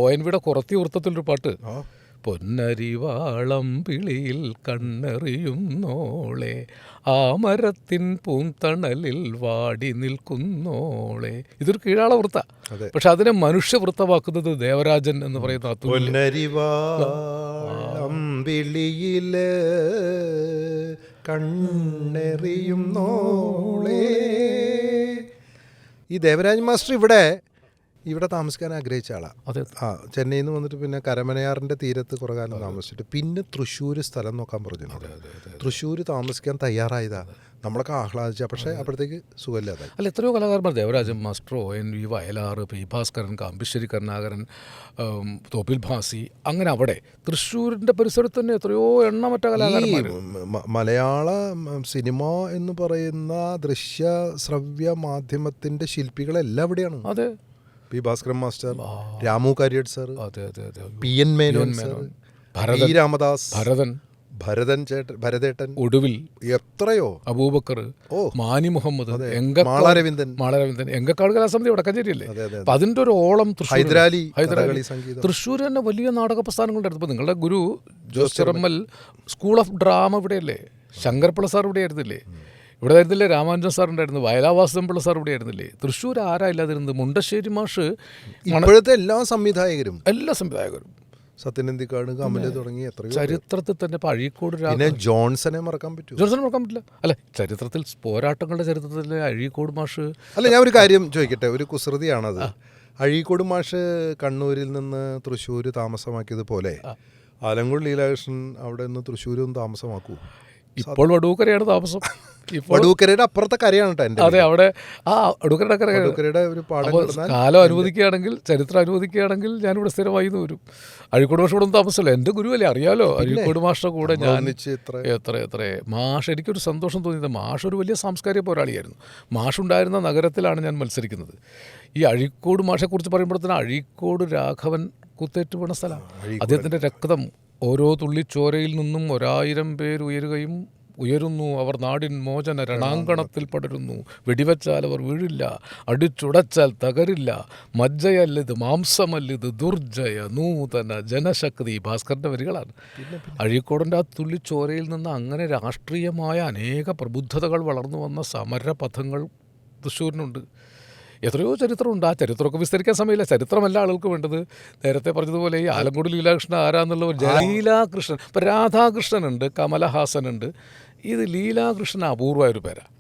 ONVയുടെ കുറത്തി വൃത്തത്തിലൊരു പാട്ട്. പൊന്നരിവാളം പിളിയിൽ കണ്ണെറിയുന്നോളെ, ആ മരത്തിൻ പൂന്തണലിൽ വാടി നിൽക്കുന്നോളെ. ഇതൊരു കീഴാള വൃത്ത, പക്ഷെ അതിനെ മനുഷ്യവൃത്തമാക്കുന്നത് ദേവരാജൻ എന്ന് പറയുന്ന പൊന്നരിവാളംപിളിയില് കണ്ണെറിയുന്നോളെ. ഈ ദേവരാജൻ മാസ്റ്റർ ഇവിടെ താമസിക്കാൻ ആഗ്രഹിച്ച ആളാണ്. അതെ. ചെന്നൈയിൽ നിന്ന് വന്നിട്ട് പിന്നെ കരമനയാറിൻ്റെ തീരത്ത് കുറേ കാലം താമസിച്ചിട്ട് പിന്നെ തൃശ്ശൂർ സ്ഥലം നോക്കാൻ പറഞ്ഞു. തൃശ്ശൂർ താമസിക്കാൻ തയ്യാറായതാണ്. നമ്മളൊക്കെ ആഹ്ലാദിച്ച, പക്ഷേ അപ്പോഴത്തേക്ക് സുഖമില്ലാതായി. അല്ല, എത്രയോ കലാകാരന്മാർ, Devarajan master, ONV, Vayalar, P. Bhaskaran, Kambisseri Karunakaran, Thoppil Bhasi, അങ്ങനെ അവിടെ തൃശ്ശൂരിൻ്റെ പരിസരത്ത് തന്നെ എത്രയോ എണ്ണമറ്റ കലാകാരന്മാർ. മലയാള സിനിമ എന്ന് പറയുന്ന ദൃശ്യ ശ്രവ്യ മാധ്യമത്തിൻ്റെ ശില്പികളെല്ലാം എവിടെയാണ്. അതെ, P. Bhaskaran master, Ramu Kariat sir, അതെ, PN മേനോൻ സാർ, ഭരതൻ, ഭരതേട്ടൻ, ഒടുവിൽ എത്രയോ അബൂബക്കർ, ഓ മാനി മുഹമ്മദ്, മാളരവിന്ദൻ, എങ്കക്കാട് കലാസമിതി വടക്കഞ്ചേരിയല്ലേ. അതെ, അതെ. അപ്പം അതിൻ്റെ ഒരു ഓളം ഹൈദരാലി ഹൈദരാലി സംഗീതം. തൃശ്ശൂർ തന്നെ വലിയ നാടക പ്രസ്ഥാനങ്ങളുണ്ടായിരുന്നു. ഇപ്പോൾ നിങ്ങളുടെ ഗുരു Jose Chiramel school of drama ഇവിടെയല്ലേ, ശങ്കർപിള്ള സാർ ഇവിടെ ആയിരുന്നില്ലേ, ഇവിടെ ആയിരുന്നില്ലേ രാമാനുജൻ സാർ ഉണ്ടായിരുന്നു, വയലാവാസംപിള്ള സാർ ഇവിടെ ആയിരുന്നില്ലേ. തൃശ്ശൂർ ആരാ ഇല്ലാതിരുന്നത്? മുണ്ടശ്ശേരി മാഷ്, ഇപ്പോഴത്തെ എല്ലാ സംവിധായകരും, എല്ലാ സംവിധായകരും, സത്യനന്ദിക്കാട്, കമല് തുടങ്ങി എത്രയോ ചരിത്രത്തിൽ തന്നെ ഇപ്പോൾ അഴീക്കോട് പിന്നെ ജോൺസനെ മറക്കാൻ പറ്റുമോ? ജോൺസൺ മറക്കാൻ പറ്റില്ല. അല്ല, ചരിത്രത്തിൽ പോരാട്ടങ്ങളുടെ ചരിത്രത്തിൽ അഴീക്കോട് മാഷ്. അല്ല, ഞാൻ ഒരു കാര്യം ചോദിക്കട്ടെ, ഒരു കുസൃതിയാണത്. അഴീക്കോട് മാഷ് കണ്ണൂരിൽ നിന്ന് തൃശ്ശൂർ താമസമാക്കിയതുപോലെ ആലങ്കോട് ലീലാകൃഷ്ണൻ അവിടെ നിന്ന് തൃശ്ശൂരും താമസമാക്കൂ? ഇപ്പോൾ വടൂക്കരയാണ് താമസം. വടൂക്കരയുടെ അപ്പുറത്തെ കരയാണ് കേട്ടോ എൻ്റെ. അതെ, അവിടെ വടൂക്കരയുടെ കര. വടൂക്കരയുടെ ഒരു പാടം കിടന്നാൽ കാലം അനുവദിക്കുകയാണെങ്കിൽ, ചരിത്രം അനുവദിക്കുകയാണെങ്കിൽ ഞാനിവിടെ സ്ഥിരമായി വരും. അഴീക്കോട് മാഷ് കൂടെ താമസമല്ല, എൻ്റെ ഗുരുവല്ലേ, അറിയാലോ. അഴീക്കോട് മാഷിൻ്റെ കൂടെ ഞാൻ എത്ര മാഷ്, എനിക്കൊരു സന്തോഷം തോന്നിയത്, മാഷ് ഒരു വലിയ സാംസ്കാരിക പോരാളിയായിരുന്നു. മാഷുണ്ടായിരുന്ന നഗരത്തിലാണ് ഞാൻ മത്സരിക്കുന്നത്. ഈ അഴീക്കോട് മാഷെക്കുറിച്ച് പറയുമ്പോഴത്തേന് അഴീക്കോട് രാഘവൻ കുത്തേറ്റ് വീണ സ്ഥലമാണ്. അദ്ദേഹത്തിൻ്റെ രക്തം ഓരോ തുള്ളി ചോരയിൽ നിന്നും 1000 പേർ ഉയരുന്നു. അവർ നാടിൻ മോചന രണാങ്കണത്തിൽ പടരുന്നു. വെടിവെച്ചാൽ അവർ വീഴില്ല, അടിച്ചുടച്ചാൽ തകരില്ല. മജ്ജയല്ലിത് മാംസമല്ലിത് ദുർജയ നൂതന ജനശക്തി. ഭാസ്കറിൻ്റെ വരികളാണ്. അഴീക്കോടിൻ്റെ ആ തുള്ളി ചോരയിൽ നിന്ന് അങ്ങനെ രാഷ്ട്രീയമായ അനേക പ്രബുദ്ധതകൾ വളർന്നു വന്ന സമരപഥങ്ങൾ തൃശ്ശൂരിനുണ്ട്. എത്രയോ ചരിത്രമുണ്ട്. ആ ചരിത്രമൊക്കെ വിസ്തരിക്കാൻ സമയമില്ല. ചരിത്രമല്ല ആളുകൾക്ക് വേണ്ടത്. നേരത്തെ പറഞ്ഞതുപോലെ ഈ ആലങ്കോട് ലീലാകൃഷ്ണൻ ആരാന്നുള്ള ഒരു ലീലാകൃഷ്ണൻ. ഇപ്പം രാധാകൃഷ്ണനുണ്ട്, കമലഹാസനുണ്ട്. ഇത് ലീലാകൃഷ്ണൻ അപൂർവമായൊരു പേരാണ്.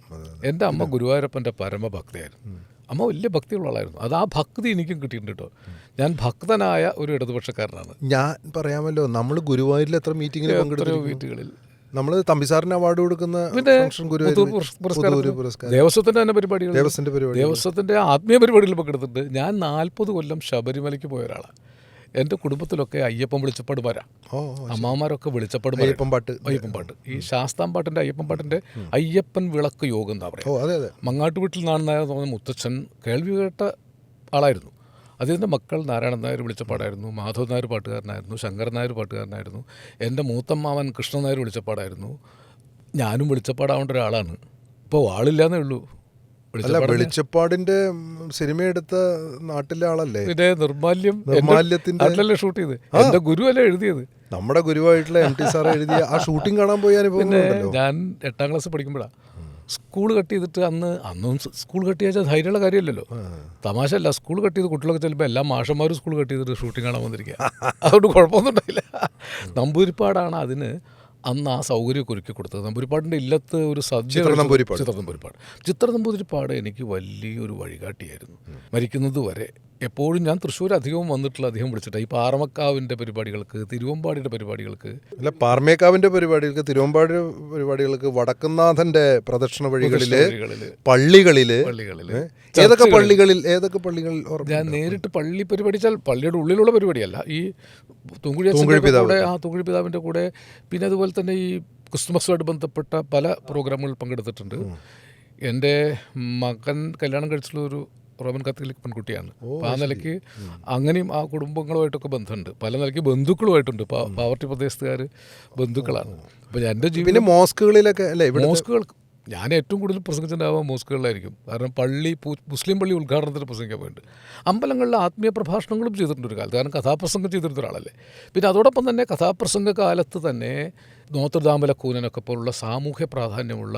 എൻ്റെ അമ്മ ഗുരുവായൂരപ്പൻ്റെ പരമഭക്തയായിരുന്നു. അമ്മ വലിയ ഭക്തിയുള്ള ആളായിരുന്നു. അത് ആ ഭക്തി എനിക്കും കിട്ടിയിട്ടുണ്ട് കേട്ടോ. ഞാൻ ഭക്തനായ ഒരു ഇടതുപക്ഷക്കാരനാണ്. ഞാൻ പറയാമല്ലോ, നമ്മൾ ഗുരുവായൂരിൽ എത്ര മീറ്റിങ്ങിൽ എത്രയോ വീട്ടുകളിൽ നമ്മൾ തമ്പിസാറിന് അവാർഡ് കൊടുക്കുന്ന ദേവസ്വത്തിൻ്റെ തന്നെ പരിപാടികൾ, പരിപാടി, ദേവസ്വത്തിൻ്റെ ആത്മീയ പരിപാടികൾ പങ്കെടുത്തിട്ടുണ്ട്. ഞാൻ 40 കൊല്ലം ശബരിമലയ്ക്ക് പോയ ഒരാളാണ്. എൻ്റെ കുടുംബത്തിലൊക്കെ അയ്യപ്പൻ വിളിച്ചപ്പാട് വരാം. അമ്മാമാരൊക്കെ വിളിച്ചപ്പാട് അയ്യപ്പൻപാട്ട്, ഈ ശാസ്താംപാട്ടിൻ്റെ അയ്യപ്പൻപാട്ടിൻ്റെ അയ്യപ്പൻ വിളക്ക് യോഗം എന്താ പറയുക. മങ്ങാട്ട് വീട്ടിൽ നാണെന്നായ മുത്തച്ഛൻ കേൾവി കേട്ട ആളായിരുന്നു. അദ്ദേഹത്തിൻ്റെ മക്കൾ നാരായണൻ നായർ വിളിച്ചപ്പാടായിരുന്നു, മാധവൻ നായർ പാട്ടുകാരനായിരുന്നു, ശങ്കരൻ നായർ പാട്ടുകാരനായിരുന്നു, എൻ്റെ മൂത്തമ്മാവൻ കൃഷ്ണൻ നായർ വിളിച്ചപ്പാടായിരുന്നു. ഞാനും വിളിച്ചപ്പാടാവേണ്ട ഒരാളാണ്. ഇപ്പോൾ ആളില്ലാന്നേ ഉള്ളൂ. വെളിച്ചപ്പാടിന്റെ സിനിമയെടുത്ത നാട്ടിലെ ആളല്ലേ? പിന്നെ നിർമാല്യത്തിന്റെ നാട്ടിലല്ലേ ഷൂട്ട് ചെയ്ത്. എൻ്റെ ഗുരുവല്ലേ എഴുതിയത്. നമ്മുടെ ഗുരുവായിട്ടുള്ള MT സാർ എഴുതിയ ആ ഷൂട്ടിംഗ് കാണാൻ പോയി അനുഭവം. ഞാൻ 8ാം ക്ലാസ് പഠിക്കുമ്പോഴാണ് സ്കൂൾ കട്ട് ചെയ്തിട്ട്, അന്നും സ്കൂൾ കട്ട് ചെയ്താൽ ധൈര്യമുള്ള കാര്യമല്ലല്ലോ, തമാശ അല്ല. സ്കൂൾ കട്ട് ചെയ്ത് കുട്ടികളൊക്കെ ചിലപ്പോൾ എല്ലാ മാഷന്മാരും സ്കൂൾ കട്ട് ചെയ്തിട്ട് ഷൂട്ടിംഗ് കാണാൻ വന്നിരിക്കുക. അതുകൊണ്ട് കുഴപ്പമൊന്നും ഉണ്ടായില്ല. നമ്പൂരിപ്പാടാണ് അതിന് അന്ന് ആ സൗകര്യമൊക്കെ ഒരുക്കി കൊടുത്തത്. നമ്പൂരിപ്പാടിൻ്റെ ഇല്ലത്ത് ഒരു ചിത്ര നമ്പൂതിരിപ്പാട് എനിക്ക് വലിയൊരു വഴികാട്ടിയായിരുന്നു മരിക്കുന്നത് വരെ. എപ്പോഴും ഞാൻ തൃശ്ശൂർ അധികവും വന്നിട്ടുള്ള, അധികം വിളിച്ചിട്ട് ഈ പാറമക്കാവിൻ്റെ പരിപാടികൾക്ക്, തിരുവമ്പാടിയുടെ പരിപാടികൾക്ക്, അല്ല പാറമേക്കാവിൻ്റെ പരിപാടികൾക്ക്, തിരുവമ്പാടി പരിപാടികൾക്ക്, വടക്കുംനാഥൻ്റെ പ്രദക്ഷിണ വഴികളിൽ, പള്ളികളിൽ ഏതൊക്കെ പള്ളികളിൽ ഞാൻ നേരിട്ട് പള്ളി പരിപാടിച്ചാൽ പള്ളിയുടെ ഉള്ളിലുള്ള പരിപാടിയല്ല, ഈ തൂങ്കുഴി പിതാവിൻ്റെ കൂടെ, പിന്നെ അതുപോലെ തന്നെ ഈ ക്രിസ്തുമസുമായിട്ട് ബന്ധപ്പെട്ട പല പ്രോഗ്രാമുകളിൽ പങ്കെടുത്തിട്ടുണ്ട്. എൻ്റെ മകൻ കല്യാണം കഴിച്ചിട്ടുള്ളൊരു റോമൻ കത്തോലിക് പെൺകുട്ടിയാണ്. അപ്പോൾ ആ നിലയ്ക്ക് അങ്ങനെയും ആ കുടുംബങ്ങളുമായിട്ടൊക്കെ ബന്ധമുണ്ട്. പല നിലയ്ക്ക് ബന്ധുക്കളുമായിട്ടുണ്ട്. പാവർട്ടി പ്രദേശത്തുകാർ ബന്ധുക്കളാണ്. അപ്പോൾ എൻ്റെ ജീവിതം മോസ്കുകളിലൊക്കെ അല്ലേ? മോസ്കുകൾ ഞാൻ ഏറ്റവും കൂടുതൽ പ്രസംഗിച്ചിട്ടുണ്ടാവുക മോസ്കുകളിലായിരിക്കും. കാരണം മുസ്ലിം പള്ളി ഉദ്ഘാടനത്തിന് പ്രസംഗിക്കാൻ പോയിട്ടുണ്ട്. അമ്പലങ്ങളിൽ ആത്മീയ പ്രഭാഷണങ്ങളും ചെയ്തിട്ടുണ്ട് ഒരു കാലത്ത്. കാരണം കഥാപ്രസംഗം ചെയ്തിരുന്ന ഒരാളല്ലേ. പിന്നെ അതോടൊപ്പം തന്നെ കഥാപ്രസംഗ കാലത്ത് തന്നെ നോത്രദാമല കൂനനൊക്കെ പോലുള്ള സാമൂഹ്യ പ്രാധാന്യമുള്ള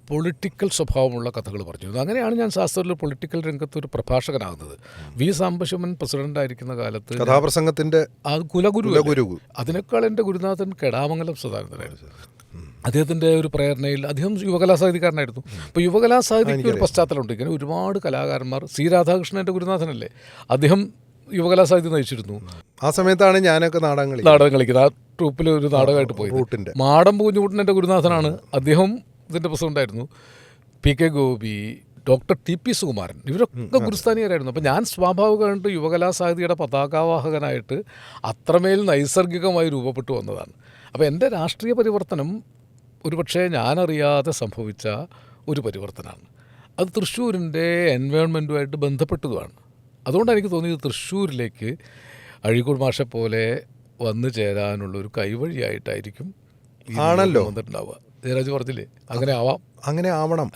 പൊളിറ്റിക്കൽ സ്വഭാവമുള്ള കഥകൾ പറഞ്ഞിരുന്നു. അങ്ങനെയാണ് ഞാൻ ശാസ്ത്രത്തിൽ പൊളിറ്റിക്കൽ രംഗത്ത് ഒരു പ്രഭാഷകനാകുന്നത്. വി സാംബശിവൻ പ്രസിഡൻ്റായിരിക്കുന്ന കാലത്ത് കഥാപ്രസംഗത്തിൻ്റെ കുലഗുരു. അതിനേക്കാൾ എൻ്റെ ഗുരുനാഥൻ കെടാമംഗലം സദാനന്ദനായിരുന്നു. അദ്ദേഹത്തിൻ്റെ ഒരു പ്രേരണയിൽ അദ്ദേഹം യുവകലാസാഹിത്യക്കാരനായിരുന്നു. അപ്പോൾ യുവകലാസാഹിത്യക്ക് ഒരു പശ്ചാത്തലമുണ്ട്. ഇങ്ങനെ ഒരുപാട് കലാകാരന്മാർ, സി രാധാകൃഷ്ണൻ്റെ ഗുരുനാഥനല്ലേ, അദ്ദേഹം യുവകലാസാഹിത്യം നയിച്ചിരുന്നു. ആ സമയത്താണ് ഞാനൊക്കെ നാടകം കളിക്കുന്നത്. ആ ട്രൂപ്പിൽ ഒരു നാടകമായിട്ട് പോയി. മാടം പൂഞ്ഞുകൂട്ടൻ്റെ ഗുരുനാഥനാണ്. അദ്ദേഹം ഇതിൻ്റെ പ്രസിഡൻ്റായിരുന്നു. PK Gopi, doctor TP Sukumaran, ഇവരൊക്കെ ഗുരുസ്ഥാനീയരായിരുന്നു. അപ്പോൾ ഞാൻ സ്വാഭാവികമായിട്ട് യുവകലാസാഹിതിയുടെ പതാകാവാഹകനായിട്ട് അത്രമേൽ നൈസർഗികമായി രൂപപ്പെട്ടു വന്നതാണ്. അപ്പോൾ എൻ്റെ രാഷ്ട്രീയ പരിവർത്തനം ഒരുപക്ഷെ ഞാനറിയാതെ സംഭവിച്ച ഒരു പരിവർത്തനമാണ്. അത് തൃശ്ശൂരിൻ്റെ എൻവയോൺമെൻറ്റുമായിട്ട് ബന്ധപ്പെട്ടതുമാണ്. അതുകൊണ്ടാണ് എനിക്ക് തോന്നിയത് തൃശ്ശൂരിലേക്ക് അഴീക്കോട് മാഷെ പോലെ വന്നു ചേരാനുള്ളൊരു കൈവഴിയായിട്ടായിരിക്കും ആണല്ലോ. വന്നിട്ടുണ്ടാവുക. ജയരാജ് പറഞ്ഞില്ലേ അങ്ങനെ ആവാം. അങ്ങനെ ആവണം.